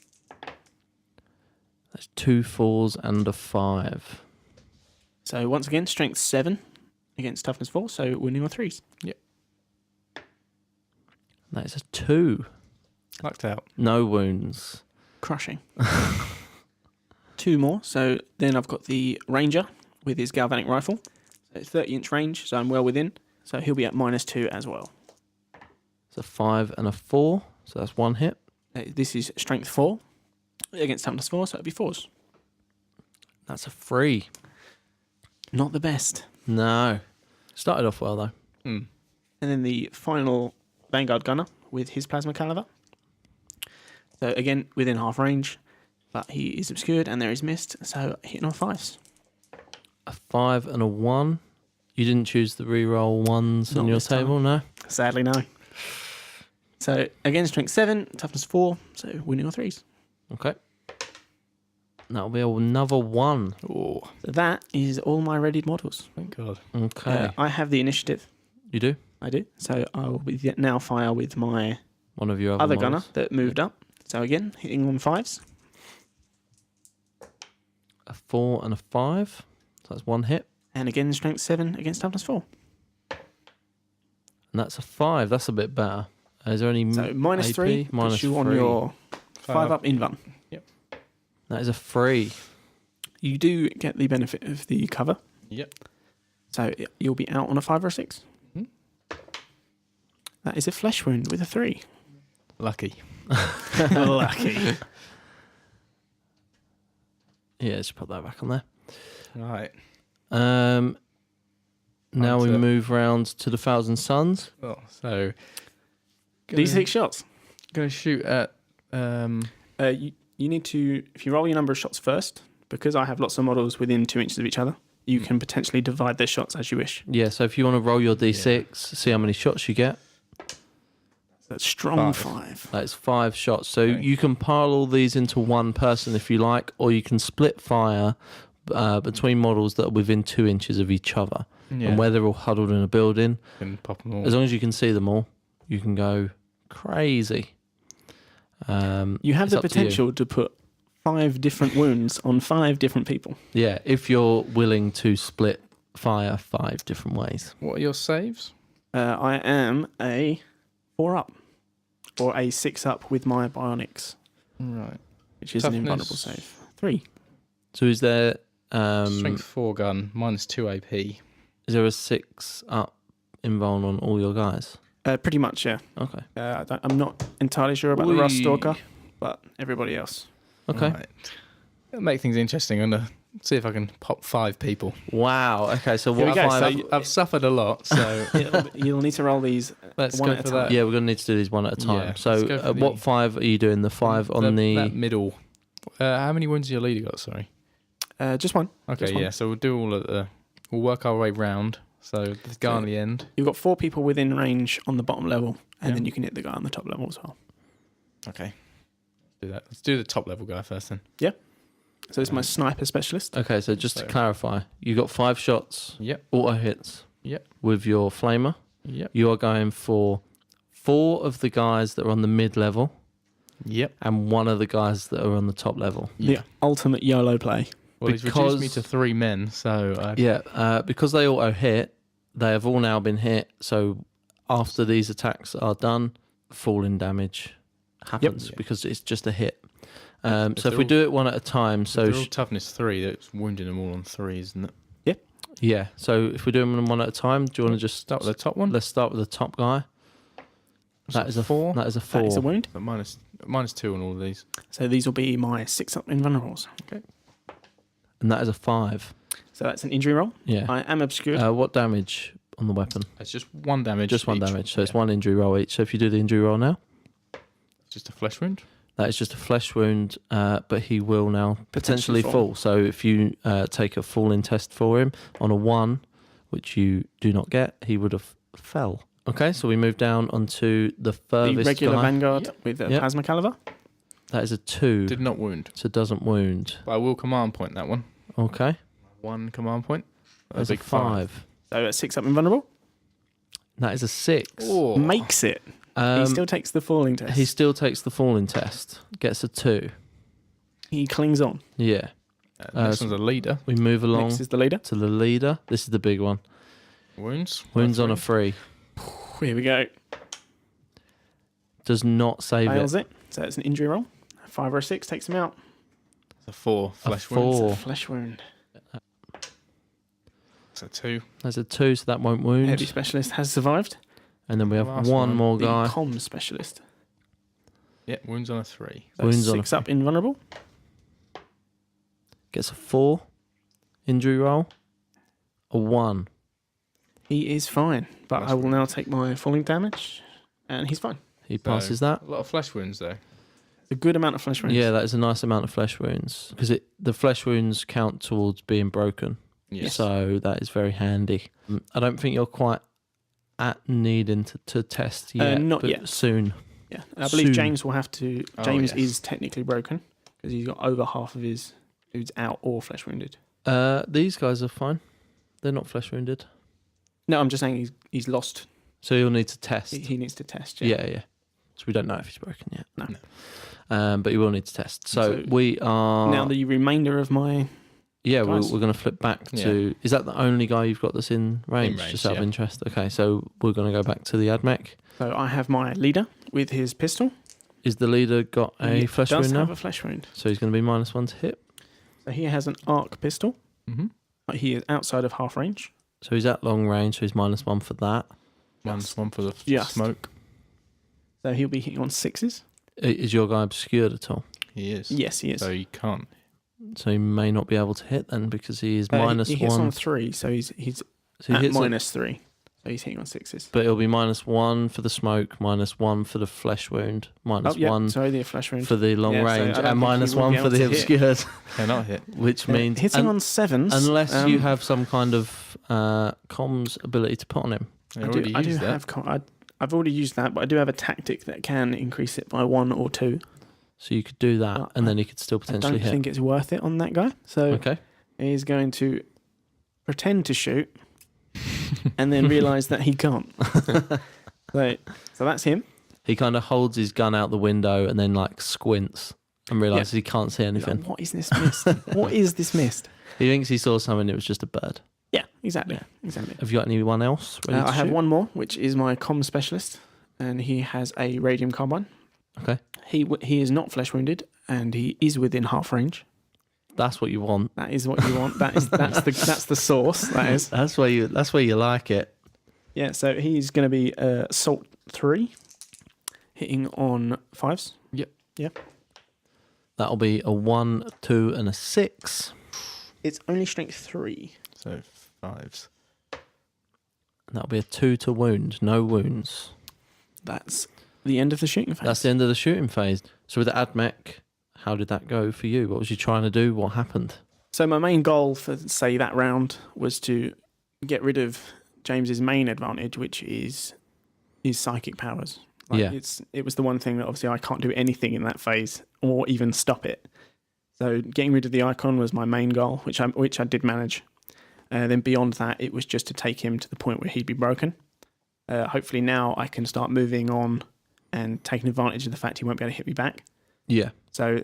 That's 2 4s and a 5. So once again, strength 7 against toughness 4. So winning on 3s. That is a 2. Lucked out. No wounds. Crushing. 2 more. So then I've got the ranger with his galvanic rifle. So it's 30-inch range, so I'm well within. So he'll be at -2 as well. It's a 5 and a 4. So that's 1 hit. This is strength 4 against toughness 4, so it'll be 4s. That's a 3. Not the best. No. Started off well, though. And then the final Vanguard gunner with his plasma caliber. So again, within half range, but he is obscured and there is mist, so hitting on 5s. A 5 and a 1. You didn't choose the reroll ones Not on your this time. table, no? Sadly, no. So again, strength 7, toughness 4, so winning on 3s. Okay. That'll be another 1. Oh, So that is all my readied models. thank God. Okay. I have the initiative. You do? I do. So I will be now fire with my One of your other models. gunner that moved up. So again, hitting on 5s. A 4 and a 5. So that's 1 hit. And again, strength 7 against toughness 4. And that's a 5. That's a bit better. Is there any So -3 AP? puts you on -3. your 5 up invuln. That is a 3. You do get the benefit of the cover. Yep. So you'll be out on a 5 or a 6. Mm-hmm. That is a flesh wound with a 3. Lucky. Lucky. Yeah, just put that back on there. Right. Now we move round to the Thousand Suns. Well, so D6 shots. Going to shoot at. You need to, if you roll your number of shots first, because I have lots of models within 2 inches of each other, you can potentially divide their shots as you wish. Yeah, so if you want to roll your D6, see how many shots you get. That's strong 5. That's 5 shots. So you can pile all these into one person if you like, or you can split fire between models that are within 2 inches of each other. Yeah. And where they're all huddled in a building, Can pop them all. as long as you can see them all, you can go crazy. You have the potential to put 5 different wounds on 5 different people. Yeah, if you're willing to split fire 5 different ways. What are your saves? I am a 4 up or a 6 up with my bionics, Right. which is an invulnerable save. 3. So is there Strength 4 gun, minus 2 AP. is there a 6 up invuln on all your guys? Pretty much, yeah. Okay. I'm not entirely sure about the Rust Stalker, but everybody else. Okay. Right. It'll make things interesting. I'm going to see if I can pop 5 people. Wow. Okay, so Here what we go. 5? So I've suffered a lot, so You'll need to roll these let's one go at a for time. that. Yeah, we're going to need to do these one at a time. Yeah, let's So go for what the- 5 are you doing? The 5 on that middle. How many wounds has your leader got? Sorry. Just one. Okay, Just one. yeah. So we'll do all of the. We'll work our way round. So the guy on the end. You've got 4 people within range on the bottom level, and Yeah. then you can hit the guy on the top level as well. Okay. Let's do that. Let's do the top level guy first then. So it's my sniper specialist. Okay, so just to So- clarify, you got 5 shots, Yep. auto hits. Yep. With your flamer. Yep. You are going for 4 of the guys that are on the mid level Yep. and 1 of the guys that are on the top level. The ultimate YOLO play. Well, he's reduced me to 3 men, so Because they auto hit, they have all now been hit. So after these attacks are done, falling damage happens because it's just a hit. So if we do it one at a time, so they're all toughness 3. That's wounding them all on 3, isn't it? yeah. So if we do them one at a time, do you want to just Start with the top one. Let's start with the top guy. That is a 4. That is a 4. That is a wound. But minus 2 on all of these. So these will be my 6 up invulnerables. And that is a 5. So that's an injury roll. Yeah. I am obscured. What damage on the weapon? It's just 1 damage. Just 1 each. damage. So it's 1 injury roll each. So if you do the injury roll now, Just a flesh wound. that is just a flesh wound, but he will now potentially fall. So if you take a falling test for him on a 1, which you do not get, he would have fell. Okay, so we move down onto the furthest the regular guy. vanguard with a plasma caliber. That is a 2. Did not wound. So doesn't wound. But I will command point that one. Okay. 1 command point. That's a big 5. So a 6 up invulnerable. That is a 6. Oh. Makes it. He still takes the falling test. He still takes the falling test. Gets a 2. He clings on. Yeah. This one's a leader. We move along Next is the leader. to the leader. This is the big one. Wounds. Wounds on a 3. Here we go. Does not save Fails it. it. So it's an injury roll. 5 or a 6 takes him out. It's a 4. Flesh A wound. 4. It's a flesh wound. It's a 2. There's a 2, so that won't wound. Heavy specialist has survived. And then we have Last one one. more The guy. comm specialist. Yeah, wounds on a 3. So Wounds on a 6 up invulnerable. Gets a 4. Injury roll. A 1. He is fine, but That's I will right. now take my falling damage, and he's fine. He passes that. A lot of flesh wounds though. It's a good amount of flesh wounds. Yeah, that is a nice amount of flesh wounds because the flesh wounds count towards being broken. Yes. So that is very handy. I don't think you're quite at needing to test yet. Not but yet. Soon. Yeah, I believe Soon. James will have to. Oh, James yes. is technically broken because he's got over half of his dudes out or flesh wounded. These guys are fine. They're not flesh wounded. No, I'm just saying he's lost. So you'll need to test. He needs to test. Yeah. So we don't know if he's broken yet. No. But you will need to test. So So we are Now the remainder of my Yeah, we're guys. going to flip back to. Is that the only guy you've got that's in range? range, Just out of yeah. interest. Okay, so we're going to go back to the Admech. so I have my leader with his pistol. Is the leader got a He flesh does wound have now? a flesh wound. So he's going to be -1 to hit. So he has an arc pistol. Mm-hmm. He is outside of half range. So he's at long range, so he's -1 for that. -1 for the Just. smoke. So he'll be hitting on 6s. Is your guy obscured at all? He is. Yes, he is. So he can't. So he may not be able to hit then because he is He -1. hits on 3, so he's So he at hits -3. So he's hitting on 6s. but it'll be -1 for the smoke, -1 for the flesh wound, -1 Sorry, the flesh wound. for the long Yeah, so range, I don't and think he will -1 be for able the to hit. obscured, Cannot hit. which means hitting on 7s. unless you have some kind of comms ability to put on him. I already used that. I've already used that, but I do have a tactic that can increase it by 1 or 2. So you could do that, But and then he could still I potentially don't hit. think it's worth it on that guy. So Okay. he's going to pretend to shoot and then realise that he can't. So that's him. He kind of holds his gun out the window and then like squints and realises he can't see He's like, anything. what is this mist? What is this mist? He thinks he saw something. It was just a bird. Yeah, exactly. Exactly. Have you got anyone else ready to I have shoot? one more, which is my comm specialist, and he has a radium carbine. Okay. He is not flesh wounded, and he is within half range. That's what you want. That is what you want. That's the source. That is. That's where you like it. Yeah. So he's going to be assault 3, hitting on 5s. Yep. That'll be a 1, 2, and a 6. It's only strength 3. So 5s. And that'll be a 2 to wound. No wounds. That's the end of the shooting phase. That's the end of the shooting phase. So with the Admech, how did that go for you? What was you trying to do? What happened? So my main goal for, say, that round was to get rid of James's main advantage, which is his psychic powers. It was the one thing that obviously I can't do anything in that phase or even stop it. So getting rid of the icon was my main goal, which I did manage. Then beyond that, it was just to take him to the point where he'd be broken. Hopefully now I can start moving on and taking advantage of the fact he won't be able to hit me back. Yeah. So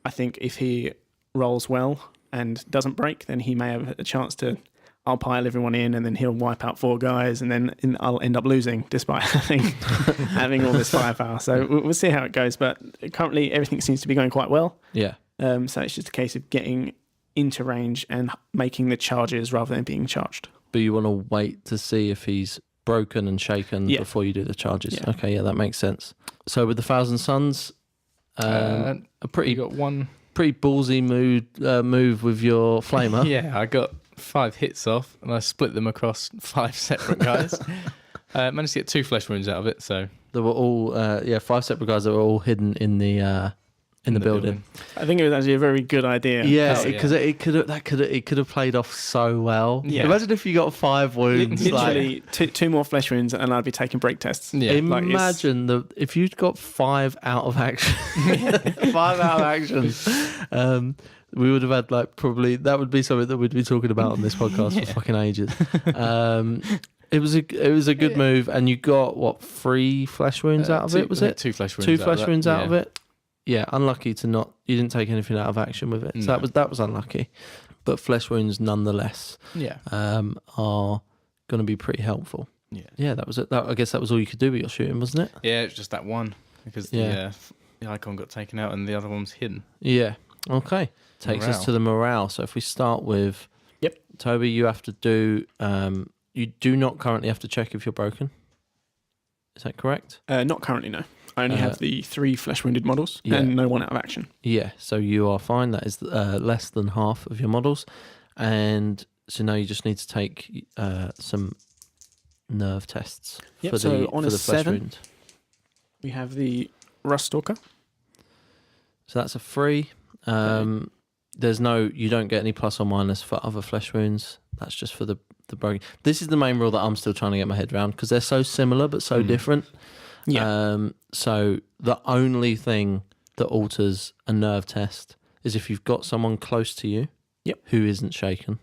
I think if he rolls well and doesn't break, then he may have a chance to... I'll pile everyone in and then he'll wipe out 4 guys and then I'll end up losing despite having all this firepower. So we'll see how it goes. But currently everything seems to be going quite well. Yeah. So it's just a case of getting into range and making the charges rather than being charged. But you want to wait to see if he's broken and shaken before you do the charges. Yeah. Okay, yeah, that makes sense. So with the Thousand Suns, a You got one. pretty ballsy move with your flamer. Yeah, I got 5 hits off, and I split them across 5 separate guys. Managed to get 2 flesh wounds out of it. So They were all 5 separate guys that were all hidden in the building. I think it was actually a very good idea. Yeah, because it could have played off so well. Yeah. Imagine if you got 5 wounds. Literally, two more flesh wounds and I'd be taking break tests. yeah, Imagine if you'd got 5 out of action. 5 out of action. We would have had probably that would be something that we'd be talking about on this podcast for fucking ages. It was a good move, and you got 3 flesh wounds out of it. Was it 2 flesh wounds? 2 flesh wounds out of it? Yeah, unlucky to not. You didn't take anything out of action with it, so that was unlucky. But flesh wounds, nonetheless, are going to be pretty helpful. Yeah, that was it. I guess that was all you could do with your shooting, wasn't it? Yeah, it was just that one because the icon got taken out and the other one was hidden. Yeah. Okay. Takes us to the morale. So if we start with, Toby, you have to do. You do not currently have to check if you're broken. Is that correct? Not currently, no. I only have the 3 flesh wounded models and no one out of action. Yeah, so you are fine. That is less than half of your models. And so now you just need to take some nerve tests for the flesh 7, wound. We have the Rust Stalker. So that's a 3. You don't get any plus or minus for other flesh wounds. That's just for the broken. This is the main rule that I'm still trying to get my head around because they're so similar but so different. Yeah. So the only thing that alters a nerve test is if you've got someone close to you who isn't shaken,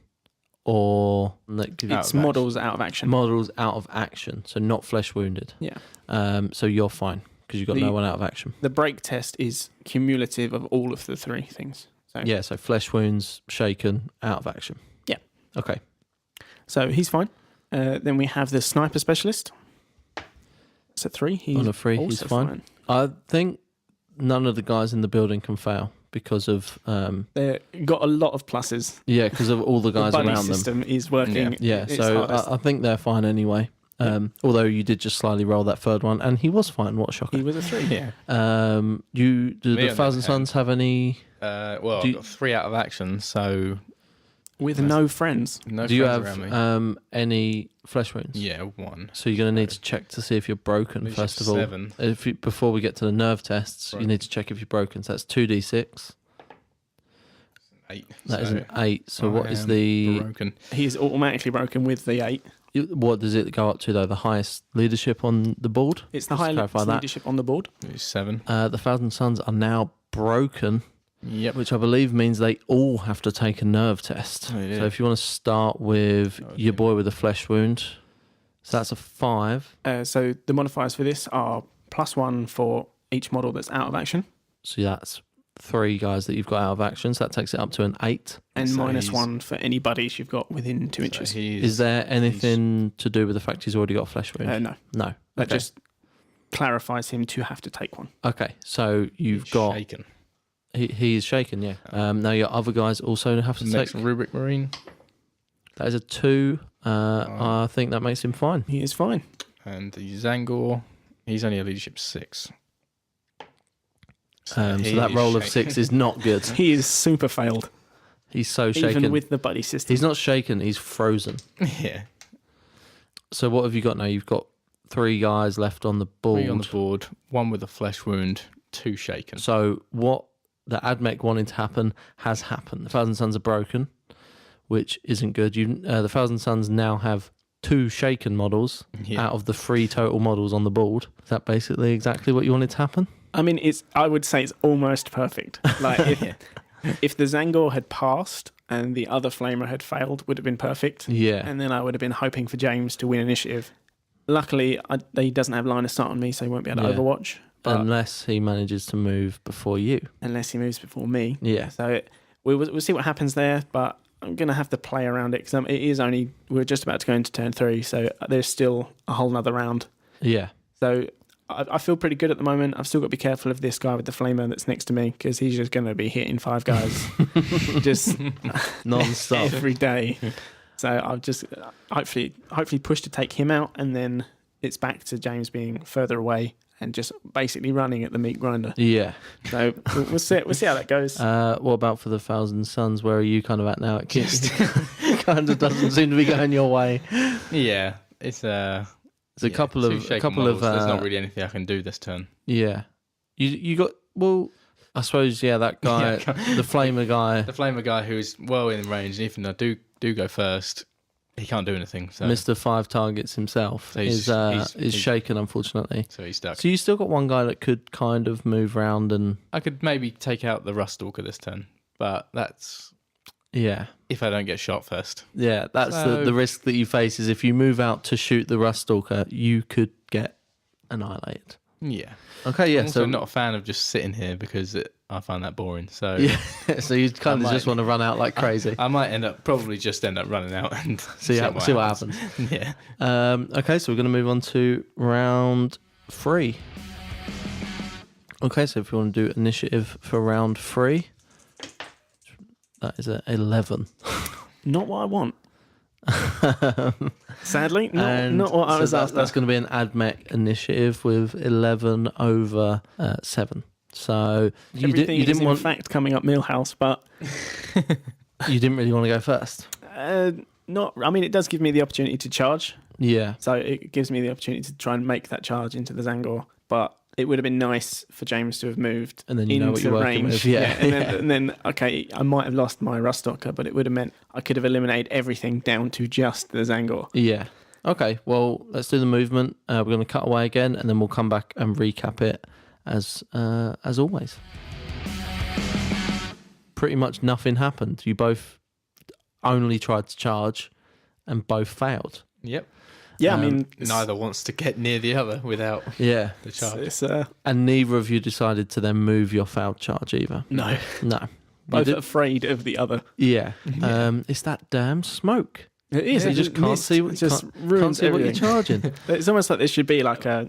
or it's models out of action. Models out of action, so not flesh wounded. Yeah. So you're fine because you've got no one out of action. The break test is cumulative of all of the 3 things. So flesh wounds, shaken, out of action. Yeah. Okay. So he's fine. Then we have the Sniper Specialist. It's a 3. On a 3, he's fine. I think none of the guys in the building can fail because of They've got a lot of pluses. yeah, because of all the guys the buddy around them. system is working. Yeah, its so hardest. I think they're fine anyway. Although you did just slightly roll that third one, and he was fine. What a shocker! He was a 3. Yeah. Do Me the on Thousand the Suns have any? Well, I've got 3 out of action, so With no friends. no Do you friends have around me. Any flesh wounds? Yeah, 1. So you're going to need to check to see if you're broken Leadership first of all. 7. Before we get to the nerve tests, you Broken. need to check if you're broken. So that's 2d6. 8. That is so an 8. So I what is am the? broken? He is automatically broken with the 8. What does it go up to though? The highest leadership on the board. It's the Just to highest clarify that. leadership on the board. It's 7. The Thousand Suns are now broken, Yep. which I believe means they all have to take a nerve test. Oh, yeah. So if you want to start with Oh, your yeah. boy with a flesh wound, so that's a 5. So the modifiers for this are +1 for each model that's out of action, So that's 3 guys that you've got out of action. So that takes it up to an 8. and So he's- -1 for any buddies you've got within 2 So inches. Is there anything to do with the fact he's already got a flesh wound? No, No. that Okay. just clarifies him to have to take one. Okay. So you've He's got shaken. he is shaken. Yeah. Now your other guys also have to Next take. Rubric Marine That is a 2. I think that makes him fine. He is fine. and the Zangor. He's only a leadership 6. So he that is roll of shaken. 6 is not good. He is super failed, He's so shaken. even with the buddy system. He's not shaken. He's frozen. Yeah. So what have you got now? You've got 3 guys left on the board. 3 on the board. 1 with a flesh wound. 2 shaken. So what the Admech wanted to happen has happened. The Thousand Suns are broken, which isn't good. The Thousand Suns now have 2 shaken models Yeah. out of the 3 total models on the board. Is that basically exactly what you wanted to happen? I mean, I would say it's almost perfect. Like if the Zangor had passed and the other Flamer had failed, would have been perfect. Yeah. And then I would have been hoping for James to win initiative. Luckily, he doesn't have line of sight on me, so he won't be able to Yeah. overwatch. But Unless he manages to move before you. unless he moves before me. Yeah. So we'll see what happens there, but I'm going to have to play around it because we're just about to go into turn 3, so there's still a whole nother round. Yeah. So I feel pretty good at the moment. I've still got to be careful of this guy with the flamer that's next to me because he's just going to be hitting 5 guys just Non-stop. every day. So I'll just hopefully push to take him out, and then it's back to James being further away and just basically running at the meat grinder. Yeah. So we'll see how that goes. What about for the Thousand Suns? Where are you kind of at now? It kind of doesn't seem to be going your way. Yeah. It's There's a couple 2 of shaken models. There's not really anything I can do this turn. Yeah. You got I suppose that guy, the flamer guy, The Flamer guy who's well in range, and even I do go first, he can't do anything. So Mr. 5 targets himself, So is he's shaken unfortunately. so he's stuck. So you still got one guy that could kind of move around and I could maybe take out the Ruststalker this turn, but that's if I don't get shot first. that's So- the risk that you face is if you move out to shoot the Ruststalker, you could get annihilated. Yeah. Okay, yeah. I'm also So not a fan of just sitting here because I find that boring. So yeah, so you kind of might- just want to run out like crazy. I might probably just end up running out and See what happens. Yeah. Okay, so we're going to move on to round 3. Okay, so if you want to do initiative for round 3, that is a 11. Not what I want. Sadly, not what I was after. That's going to be an Admech initiative with 11 over 7. So Everything you is didn't in want fact coming up Millhouse, but you didn't really want to go first. not. I mean, it does give me the opportunity to charge, Yeah, so it gives me the opportunity to try and make that charge into the Zangor. But it would have been nice for James to have moved and then you into know what you're working range. with. Yeah, and then okay, I might have lost my Ruststalker, but it would have meant I could have eliminated everything down to just the Zangor. yeah. Okay, well, let's do the movement. We're going to cut away again, and then we'll come back and recap it as always. Pretty much nothing happened. You both only tried to charge, and both failed. Yep. Yeah, I mean, Neither wants to get near the other without Yeah, the charge. it's and neither of you decided to then move your failed charge either. no, No, You both did- afraid of the other. yeah. It's that damn smoke. It is. You it just can't mist see what just can't ruins see what you're everything. charging. It's almost like there should be like a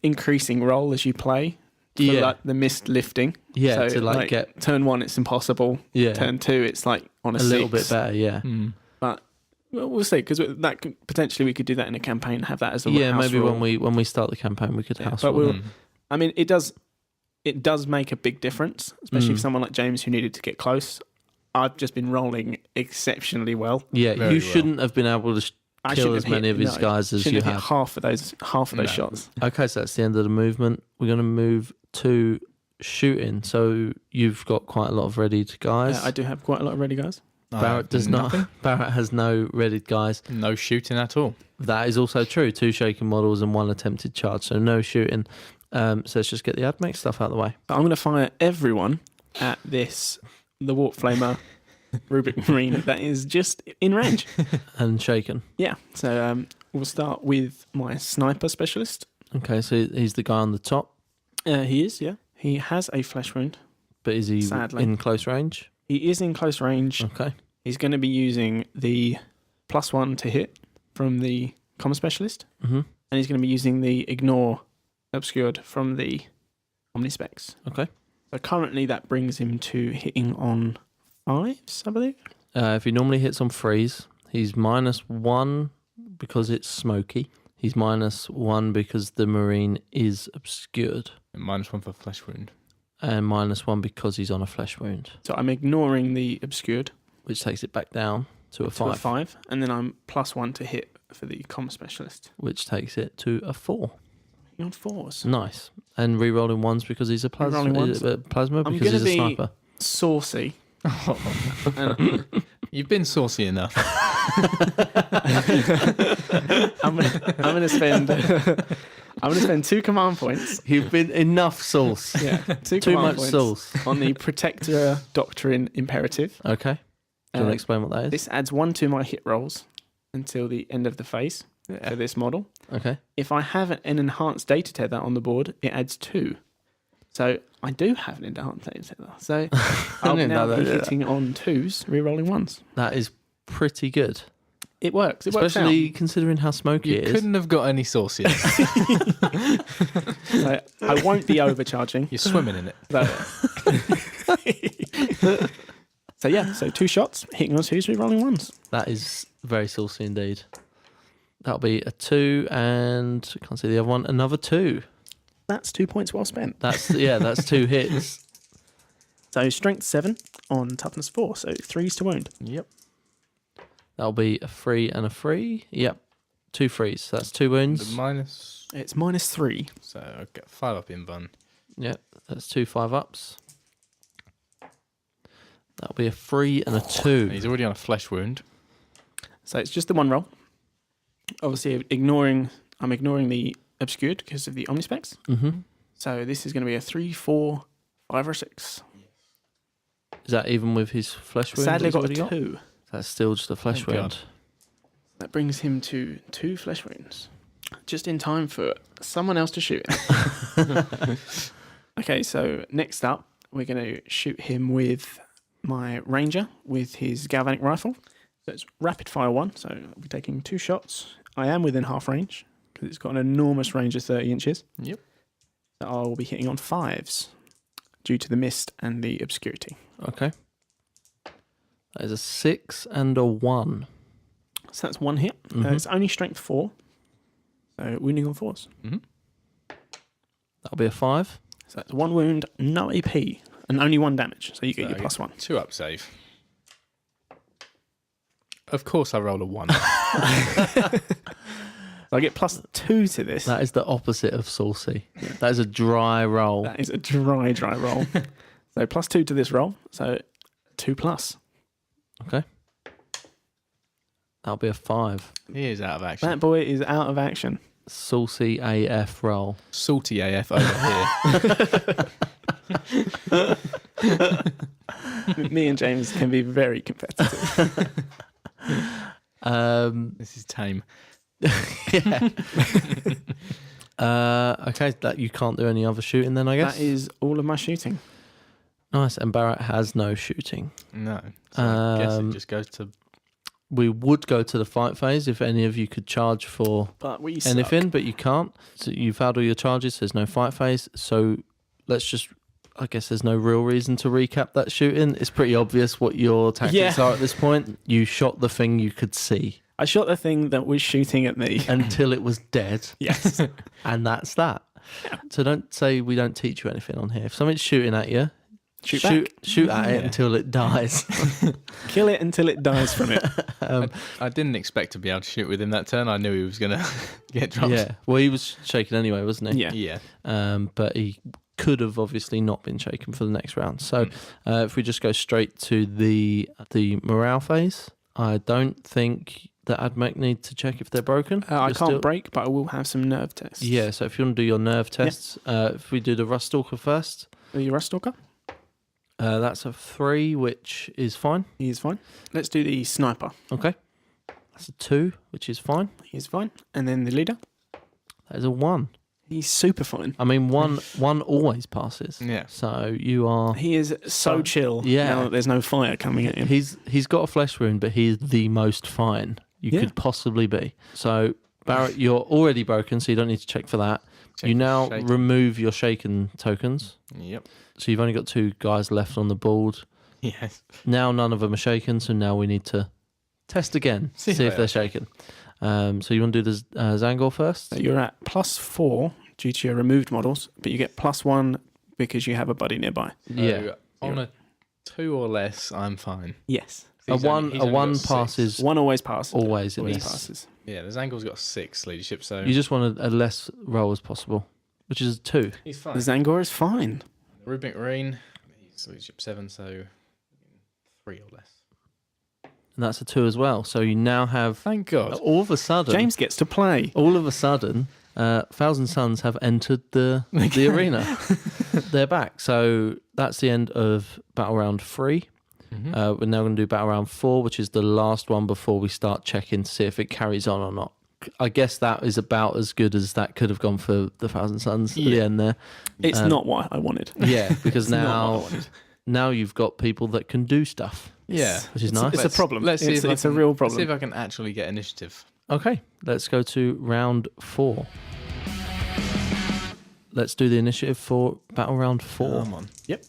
increasing roll as you play. for like the mist lifting. Yeah, so to like get turn 1, it's impossible. Yeah, turn 2, it's like on a little 6. bit better. Yeah, but we'll see, because that potentially we could do that in a campaign, have that as a house maybe rule. when we start the campaign, we could house but rule. I mean, it does make a big difference, especially for someone like James who needed to get close. I've just been rolling exceptionally well. Yeah, you shouldn't have been able to kill as many of his guys as you have. Hit half of those shots. Okay, so that's the end of the movement. We're going to move to shooting. So you've got quite a lot of readied guys. I do have quite a lot of ready guys. Barrett does not. Barrett has no readied guys. No shooting at all. That is also true. 2 shaken models and 1 attempted charge. So no shooting. So let's just get the Admech stuff out of the way. I'm going to fire everyone at the Warp Flamer Rubric Marine that is just in range. And shaken. Yeah. So we'll start with my sniper specialist. Okay, so he's the guy on the top. He is, yeah. He has a flesh wound. But is he sadly in close range? He is in close range. Okay. He's going to be using the +1 to hit from the comm specialist. Mm-hmm. And he's going to be using the ignore obscured from the omnispecs. Okay. So currently that brings him to hitting on 5s, I believe. If he normally hits on 3s, he's -1 because it's smoky. He's -1 because the Marine is obscured. And -1 for flesh wound. And -1 because he's on a flesh wound. So I'm ignoring the obscured, which takes it back down to a 5. And then I'm +1 to hit for the comm specialist, which takes it to a 4. On 4s. Nice. And re-rolling 1s because he's a plasma because he's a sniper. Saucy. You've been saucy enough. I'm gonna spend 2 command points. You've been enough sauce. Yeah, too much sauce on the Protector Doctrine Imperative. Okay. Do you want to explain what that is? This adds 1 to my hit rolls until the end of the phase for this model. Okay. If I have an enhanced data tether on the board, it adds 2. So I do have an enhanced data tether. So I'll now be hitting on 2s, re-rolling 1s. That is pretty good. It works. Especially considering how smoky it is. You couldn't have got any saucier. So I won't be overcharging. You're swimming in it. So yeah, 2 shots, hitting on 2s, re-rolling 1s. That is very saucy indeed. That'll be a 2 and I can't see the other one. Another 2. That's 2 points well spent. That's 2 hits. So strength 7 on toughness 4, so 3s to wound. Yep. That'll be a 3 and a 3. Yep. 2 3s. So that's 2 wounds. It's -3. So I'll get 5 up in bun. Yep. That's 2 5-ups. That'll be a 3 and a 2. He's already on a flesh wound. So it's just the 1 roll. Obviously, I'm ignoring the obscured because of the omnispecs. Mm-hmm. So this is going to be a 3, 4, 5, or 6. Is that even with his flesh wound? Sadly, I got a 2. That's still just a flesh wound. God. That brings him to 2 flesh wounds. Just in time for someone else to shoot him. Okay, so next up, we're going to shoot him with my ranger with his galvanic rifle. So it's rapid fire 1, so I'll be taking 2 shots. I am within half range because it's got an enormous range of 30 inches. Yep. So I will be hitting on 5s due to the mist and the obscurity. Okay. That is a 6 and a 1. So that's 1 hit. Mm-hmm. It's only strength 4. So wounding on 4s. Mm-hmm. That'll be a 5. So that's 1 wound, no AP, and only 1 damage. So you get your +1. 2 up save. Of course I roll a 1. So I get +2 to this. That is the opposite of saucy. That is a dry roll. That is a dry roll. So +2 to this roll. So 2+. Okay. That'll be a 5. He is out of action. That boy is out of action. Saucy AF roll. Salty AF over here. Me and James can be very competitive. This is tame. Yeah. Okay, that you can't do any other shooting then, I guess. That is all of my shooting. Nice, and Barrett has no shooting. No. So I guess it just goes to... We would go to the fight phase if any of you could charge for But we anything, but you can't. So you failed all your charges, there's no fight phase. So let's just. I guess there's no real reason to recap that shooting. It's pretty obvious what your tactics are at this point. You shot the thing you could see. I shot the thing that was shooting at me. Until it was dead. Yes. And that's that. Yeah. So don't say we don't teach you anything on here. If something's shooting at you, shoot at it until it dies. Kill it until it dies from it. I didn't expect to be able to shoot with him that turn. I knew he was going to get dropped. Yeah. Well, he was shaking anyway, wasn't he? Yeah. But he could have obviously not been shaken for the next round. So if we just go straight to the morale phase, I don't think the Admech need to check if they're broken. I can't break, but I will have some nerve tests. Yeah, so if you want to do your nerve tests, if we do the Rust Stalker first. Are you Rust Stalker? That's a 3, which is fine. He is fine. Let's do the Sniper. Okay. That's a 2, which is fine. He is fine. And then the Leader. That is a 1. He's super fine. I mean, one always passes. Yeah. So you are... He is so chill now that there's no fire coming at him. He's got a flesh wound, but he's the most fine you could possibly be. So, Barrett, you're already broken, so you don't need to check for that. You now remove your shaken tokens. Yep. So you've only got 2 guys left on the board. Yes. Now none of them are shaken, so now we need to test again, see if they're shaken. So you want to do the Zangor first? You're at +4 due to your removed models, but you get +1 because you have a buddy nearby. So on a 2 or less, I'm fine. Yes. A 1 passes. 1 always passes. Always passes. Yeah, the Zangor's got 6 leadership, so... You just want a less roll as possible, which is a 2. He's fine. The Zangor is fine. Rubik Marine, he's leadership 7, so 3 or less. And that's a 2 as well. So you now have... Thank God. All of a sudden... James gets to play. All of a sudden, Thousand Suns have entered the arena. They're back. So that's the end of Battle Round 3. Mm-hmm. We're now going to do Battle Round 4, which is the last one before we start checking to see if it carries on or not. I guess that is about as good as that could have gone for the Thousand Suns at the end there. It's not what I wanted. Yeah, because now you've got people that can do stuff. Yeah, which is nice. It's a problem. Let's see if it's a real problem. Let's see if I can actually get initiative. Okay, let's go to round 4. Let's do the initiative for Battle Round 4. Come on. Yep.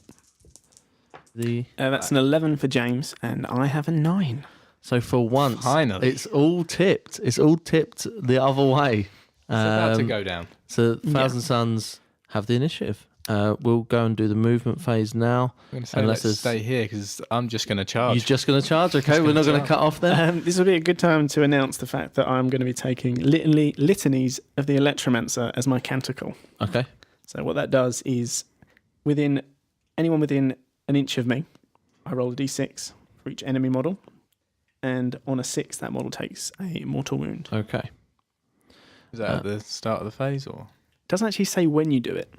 That's an 11 for James, and I have a 9. So for once, finally, it's all tipped. It's all tipped the other way. It's about to go down. So Thousand Suns have the initiative. We'll go and do the movement phase now. I'm going to say let's stay here because I'm just going to charge. You're just going to charge? Okay, we're not going to cut off then. This will be a good time to announce the fact that I'm going to be taking litanies of the Electromancer as my canticle. Okay. So what that does is anyone within an inch of me, I roll a d6 for each enemy model. And on a 6, that model takes a mortal wound. Okay. Is that at the start of the phase or? It doesn't actually say when you do it.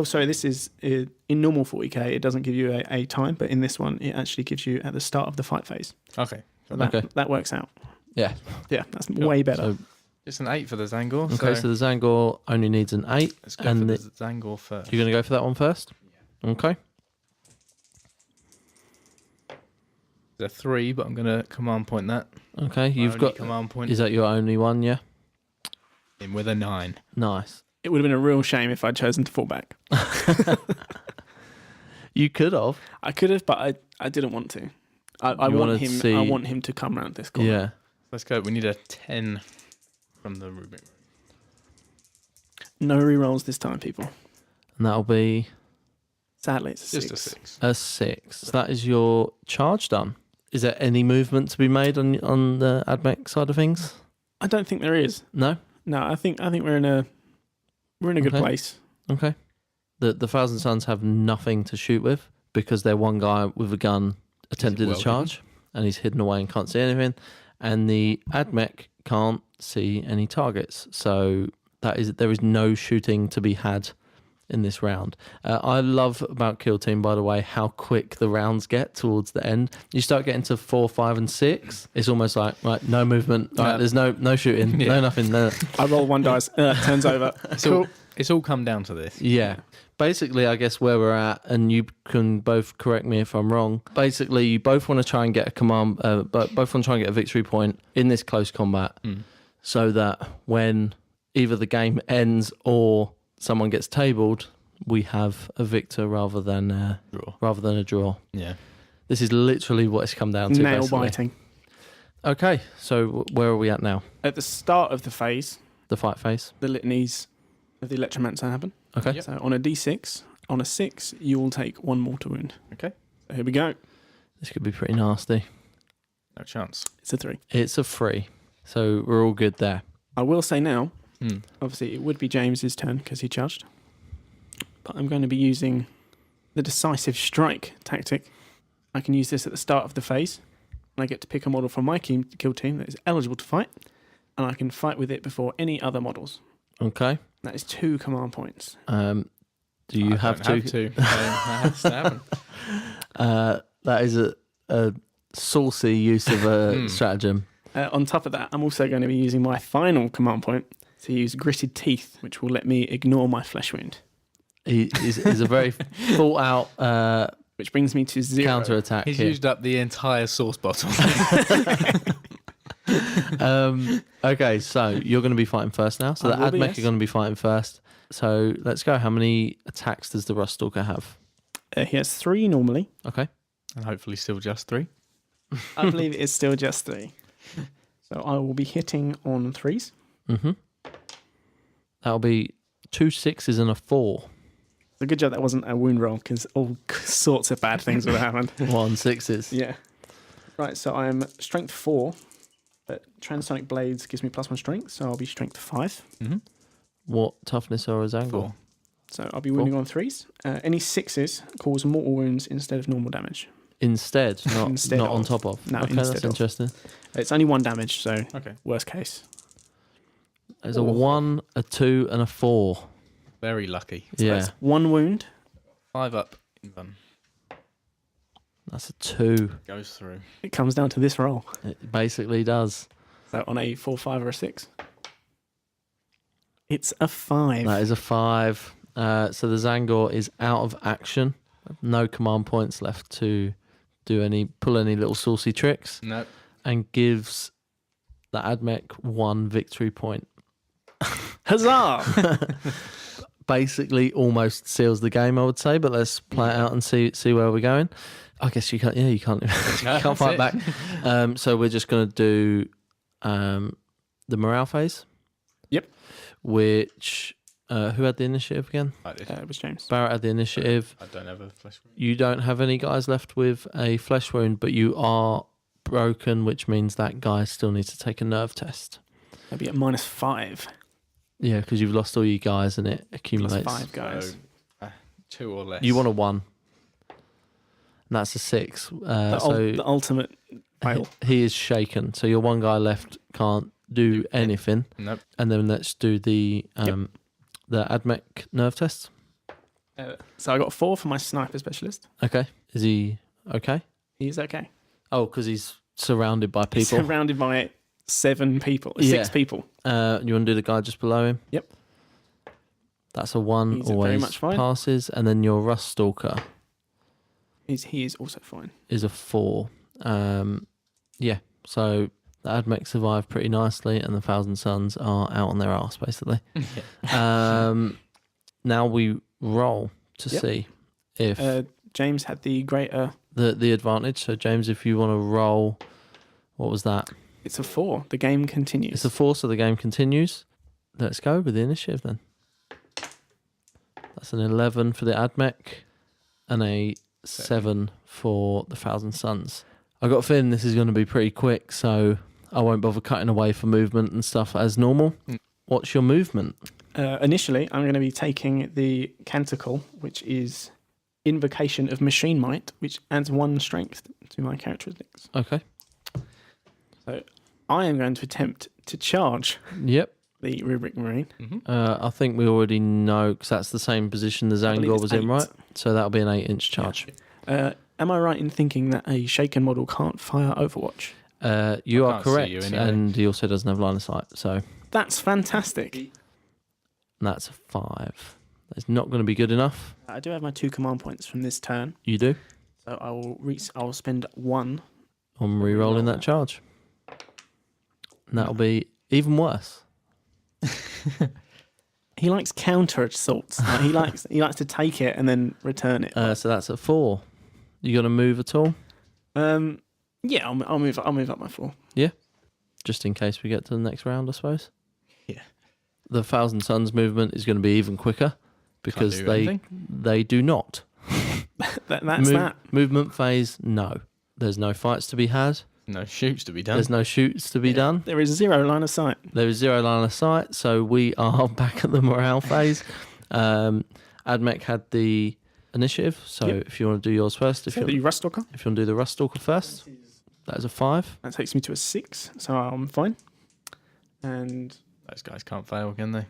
Sorry, this is in normal 40k, it doesn't give you a time, but in this one, it actually gives you at the start of the fight phase. Okay. So that works out. Yeah. Yeah, that's way better. So, it's an 8 for the Zangor. Okay, so the Zangor only needs an 8. Let's go for the Zangor first. You're going to go for that one first? Yeah. Okay. It's a 3, but I'm going to command point that. Okay, you've got... command point. Is that your only one, yeah? In with a 9. Nice. It would have been a real shame if I'd chosen to fall back. You could have. I could have, but I didn't want to. I want him to come round this corner. Yeah. Let's go. We need a 10 from the Rubik. No rerolls this time, people. And that'll be... Sadly, it's a 6. Just a 6. A 6. So that is your charge done. Is there any movement to be made on the Admech side of things? I don't think there is. No? No, I think we're in a good place. Okay. The Thousand Suns have nothing to shoot with because they're one guy with a gun attempted a charge and he's hidden away and can't see anything. And the Admech can't see any targets. So there is no shooting to be had in this round. I love about Kill Team, by the way, how quick the rounds get towards the end. You start getting to 4, 5, and 6. It's almost like, right, no movement. Right, there's no shooting, no nothing. No. I roll 1 dice, turns over. It's all come down to this. Yeah. Basically, I guess where we're at, and you can both correct me if I'm wrong. Basically, you both want to try and get a command, both want to try and get a victory point in this close combat, so that when either the game ends or someone gets tabled, we have a victor rather than a draw. Yeah. This is literally what it's come down to. Nail basically. biting. Okay, so where are we at now? At the start of the phase, The fight phase. the litanies of the Electromancer happen. Okay. Yep. So on a d6, on a 6, you will take 1 mortal wound. Okay. So here we go. This could be pretty nasty. No chance. It's a 3. It's a 3, so we're all good there. I will say now, obviously it would be James's turn because he charged. But I'm going to be using the decisive strike tactic. I can use this at the start of the phase. And I get to pick a model from my kill team that is eligible to fight. And I can fight with it before any other models. Okay. That is 2 command points. Do you have to? That has to happen. That is a saucy use of a stratagem. On top of that, I'm also going to be using my final command point to use Gritted Teeth, which will let me ignore my flesh wound. He's a very thought out Which brings me to 0. counter attack. He's here. used up the entire sauce bottle. Okay, so you're going to be fighting first now. So I the will be, Admech yes. are going to be fighting first. So let's go. How many attacks does the Ruststalker have? He has 3 normally. Okay. And hopefully still just 3. I believe it is still just 3. So I will be hitting on 3s. Mm-hmm. That'll be 2 6s and a 4. It's a good job that wasn't a wound roll because all sorts of bad things would have happened. 1 6s. Yeah. Right, so I'm strength 4, but Transonic Blades gives me +1 strength, so I'll be strength 5. Mm-hmm. What toughness are his angle? 4. So I'll be wounding on 3s. Any 6s cause mortal wounds instead of normal damage. Instead, not Instead not on of. top of. No, okay, instead that's of. interesting. It's only 1 damage, so Okay. worst case. There's a 1, a 2, and a 4. Very lucky. So Yeah, that's 1 wound. 5 up in one. that's a 2. Goes through. It comes down to this roll. It basically does. So on a 4, 5, or a 6. It's a 5. That is a 5. So the Zangor is out of action. No command points left to pull any little saucy tricks, No. and gives the Admech 1 victory point. Huzzah! Basically, almost seals the game, I would say. But let's play it out and see where we're going. I guess you can't. Yeah, you can't. You can't fight back. So we're just going to do the morale phase. Yep. Which who had the initiative again? I did. It was James. Barrett had the initiative. I don't have a flesh wound. You don't have any guys left with a flesh wound, but you are broken, which means that guy still needs to take a nerve test. I'll be at -5. Yeah, because you've lost all your guys and it accumulates. +5 guys. So, 2 or less. You want a 1. And that's a 6. The ultimate fail. He is shaken. So your 1 guy left can't do anything. Nope. And then let's do the Admech nerve test. So I got 4 for my sniper specialist. Okay. Is he okay? He's okay. Oh, because he's surrounded by people. Surrounded by 7 people. Yeah. 6 people. You want to do the guy just below him? Yep. That's a 1. He's always very much fine. passes. And then your Ruststalker He is also fine. is a 4. Yeah. So the Admech survived pretty nicely, and the Thousand Suns are out on their arse, basically. Now we roll to Yep. see if James had the greater. the advantage. So James, if you want to roll, what was that? It's a 4. The game continues. It's a 4, so the game continues. Let's go with the initiative then. That's an 11 for the Admech and a 7 for the Thousand Suns. I got a feeling this is going to be pretty quick, so I won't bother cutting away for movement and stuff as normal. What's your movement? Initially, I'm going to be taking the Canticle, which is Invocation of Machine Might, which adds 1 strength to my characteristics. Okay. So I am going to attempt to charge Yep. the Rubric Marine. I think we already know, because that's the same position the believe Zangor it's was in, 8. right? So that'll be an 8-inch charge. Am I right in thinking that a shaken model can't fire Overwatch? You I are can't see correct, you anyway. and he also doesn't have line of sight, so That's fantastic. that's a 5. That's not going to be good enough. I do have my 2 command points from this turn, You do? so I will spend 1. I'm re-rolling that charge. And that'll be even worse. He likes counter assaults. Like he likes to take it and then return it. So that's at 4. You going to move at all? Yeah, I'll move up by 4. Yeah, just in case we get to the next round, I suppose. Yeah. The Thousand Suns movement is going to be even quicker because they do not. That's that. Movement phase, no. There's no fights to be had. No shoots to be done. There's no shoots to be done. There is 0 line of sight. There is 0 line of sight, so we are back at the morale phase. Admech had the initiative, so if you want to do yours first. If you Rust Stalker? If you want to do the Rust Stalker first, that is a 5. That takes me to a 6, so I'm fine. And those guys can't fail, can they?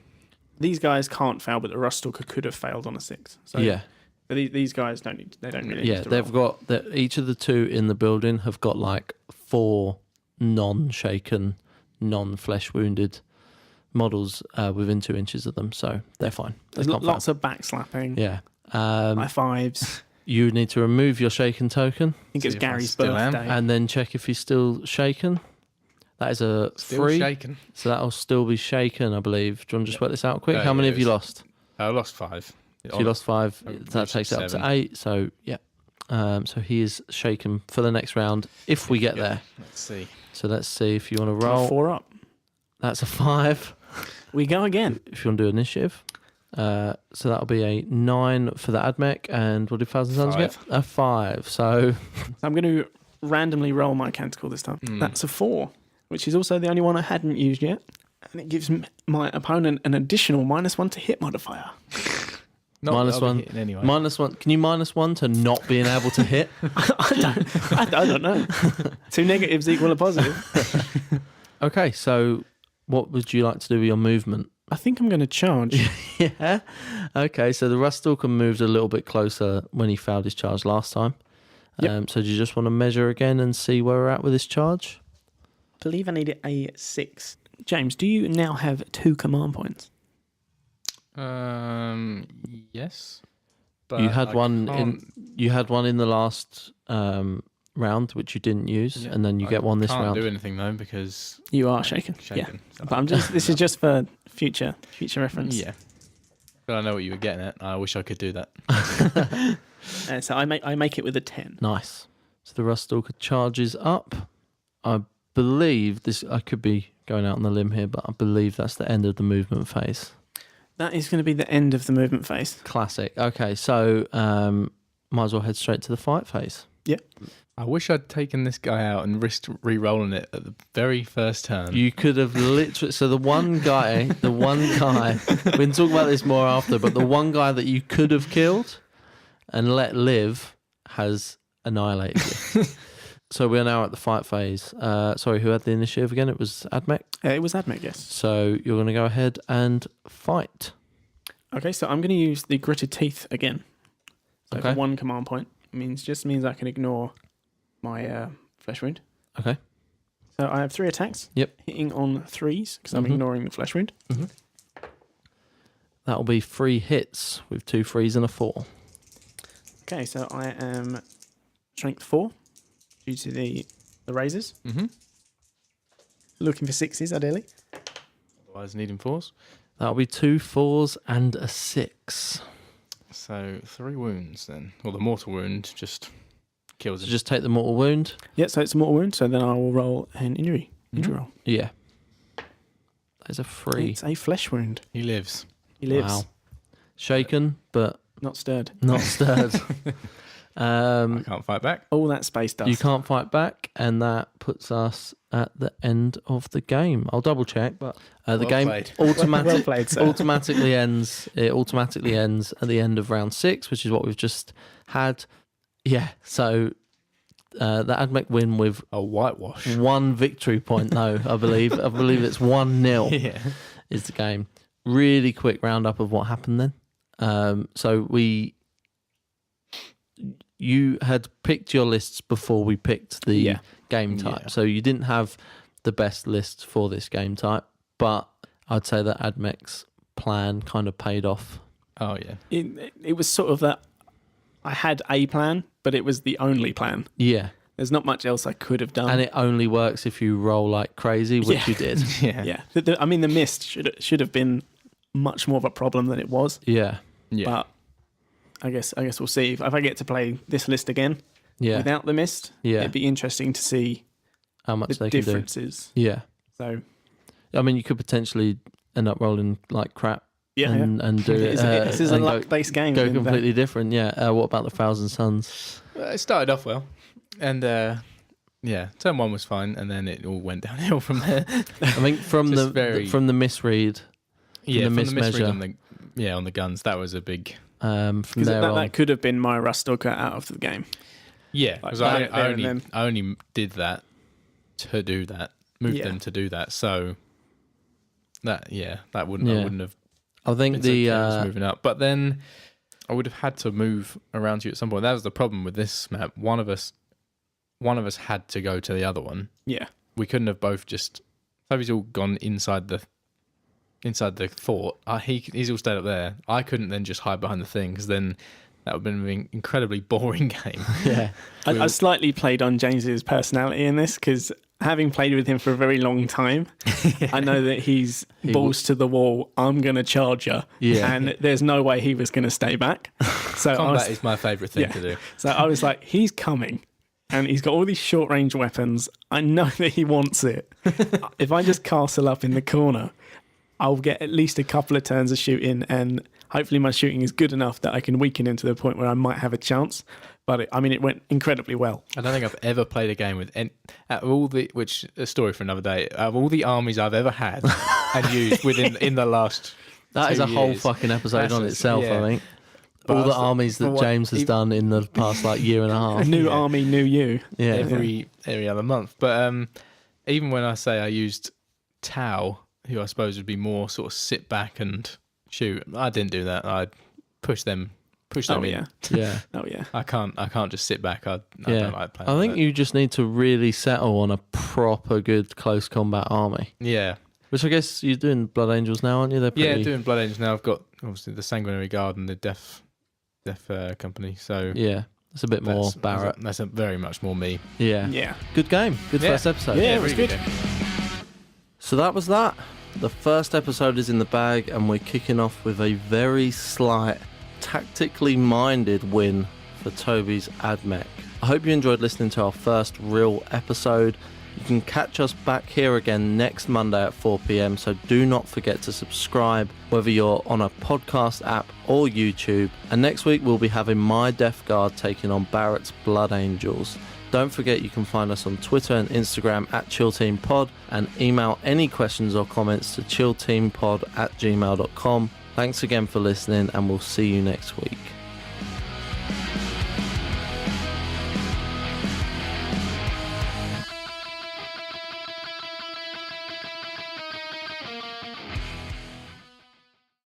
These guys can't fail, but the Rust Stalker could have failed on a 6. So yeah. These guys don't really need to they've roll. got each of the 2 in the building have got like 4 non-shaken, non-flesh wounded models within 2 inches of them, so they're fine. There's lots of backslapping. Yeah. High fives. You need to remove your shaken token. I think it's Gary's birthday. And then check if he's still shaken. That is a 3. Shaken. So that'll still be shaken, I believe. Do you want to just work this out quick? How many have you lost? I lost 5. So you lost 5. That takes it up to 8. So, yeah. So he is shaken for the next round if we get there. Let's see. So let's see if you want to roll. 4 up. That's a 5. We go again. If you want to do initiative. So that'll be a 9 for the Admech. And what did Thousand Suns get? A 5. So I'm going to randomly roll my canticle this time. That's a 4, which is also the only one I hadn't used yet. And it gives my opponent an additional -1 to hit modifier. -1 anyway. -1. Can you -1 to not being able to hit? I don't know. 2 negatives equal a positive. Okay, so what would you like to do with your movement? I think I'm going to charge. Yeah. Okay, so the Rust Stalker moved a little bit closer when he failed his charge last time. Yep. So do you just want to measure again and see where we're at with this charge? I believe I need a 6. James, do you now have 2 command points? Yes. But You had one in the last round, which you didn't use, and then you get one this round. I can't do anything though because you are shaken. Yeah, so. But this is just for future reference. Yeah, but I know what you were getting at. I wish I could do that. So I make it with a 10. Nice. So the Rust Stalker charges up. I believe this. I could be going out on the limb here, but I believe that's the end of the movement phase. That is going to be the end of the movement phase. Classic. Okay, so might as well head straight to the fight phase. Yep. I wish I'd taken this guy out and risked re-rolling it at the very first turn. You could have literally... So the one guy, we can talk about this more after, but the one guy that you could have killed and let live has annihilated you. So we are now at the fight phase. Sorry, who had the initiative again? It was Admech? It was Admech, yes. So you're going to go ahead and fight. Okay, so I'm going to use the Gritted Teeth again. So Okay. for 1 command point means I can ignore my flesh wound. Okay. So I have 3 attacks. Yep. Hitting on 3s because I'm ignoring the flesh wound. Mm-hmm. That'll be 3 hits with 2 3s and a 4. Okay, so I am strength 4 due to the razors. Mm-hmm. Looking for 6s, ideally. Otherwise, needing 4s. That'll be 2 4s and a 6. So 3 wounds then. Well, the mortal wound just kills So him. just take the mortal wound. Yeah, so it's a mortal wound, so then I will roll an injury roll. Yeah. There's a 3. It's a flesh wound. He lives. He lives. Wow. Shaken, but Not stirred. not stirred. I can't fight back. All that space dust. You can't fight back, and that puts us at the end of the game. I'll double check, but the Well game played. Well played, sir. automatically ends. It automatically ends at the end of round 6, which is what we've just had. Yeah, so the Admech win with A whitewash. 1 victory point, though, I believe. I believe it's 1-0 Yeah. is the game. Really quick roundup of what happened then. So you had picked your lists before we picked the game type. Yeah. So you didn't have the best list for this game type, but I'd say that Admech's plan kind of paid off. Oh, yeah. It was sort of that I had a plan, but it was the only plan. Yeah. There's not much else I could have done. And it only works if you roll like crazy, which you did. Yeah. yeah. I mean, the mist should have been much more of a problem than it was. Yeah. But I guess we'll see. If I get to play this list again without the mist, it'd be interesting to see how much the they can differences. do. Yeah. So, I mean, you could potentially end up rolling like crap. And do it. This is a luck-based game. Go completely different. Yeah. What about the Thousand Suns? It started off well, and turn one was fine, and then it all went downhill from there. I think from the misread, from the misread on the guns, that was a big. From there on, that could have been my rust cut out of the game. Yeah, because I only did that to do that, moved them to do that. So that wouldn't have. I think moving up, but then I would have had to move around you at some point. That was the problem with this map. One of us had to go to the other one. Yeah, we couldn't have both just. Toby's all gone inside the fort. He's all stayed up there. I couldn't then just hide behind the thing because then that would have been an incredibly boring game. Yeah, I slightly played on James's personality in this because having played with him for a very long time, I know that he's balls to the wall. I'm going to charge you. Yeah. And there's no way he was going to stay back. So combat is my favourite thing to do. So I was like, he's coming. And he's got all these short range weapons. I know that he wants it. If I just castle up in the corner, I'll get at least a couple of turns of shooting, and hopefully my shooting is good enough that I can weaken him to the point where I might have a chance. But it went incredibly well. I don't think I've ever played a game with which a story for another day. Of all the armies I've ever had and used in the last. That is a years, whole fucking episode on itself. I think. All the armies that James has done in the past year and a half. New army, new you. Yeah, every other month. But even when I say I used Tau, who I suppose would be more sort of sit back and shoot, I didn't do that. I pushed them in. Yeah. Oh yeah. I can't just sit back. I don't like playing. I think you just need to really settle on a proper good close combat army. Yeah. Which I guess you're doing Blood Angels now, aren't you? They're pretty... Yeah, doing Blood Angels now. I've got obviously the Sanguinary Guard and the Death Company. So yeah, it's a bit more Barrett. That's very much more me. Yeah. Good game. Good first episode. Yeah, it was good. So that was that. The first episode is in the bag, and we're kicking off with a very slight, tactically minded win for Toby's Mech. I hope you enjoyed listening to our first real episode. You can catch us back here again next Monday at 4 p.m, so do not forget to subscribe, whether you're on a podcast app or YouTube. And next week we'll be having my Death Guard taking on Barrett's Blood Angels. Don't forget you can find us on Twitter and Instagram at ChillTeamPod, and email any questions or comments to chillteampod@gmail.com. Thanks again for listening, and we'll see you next week.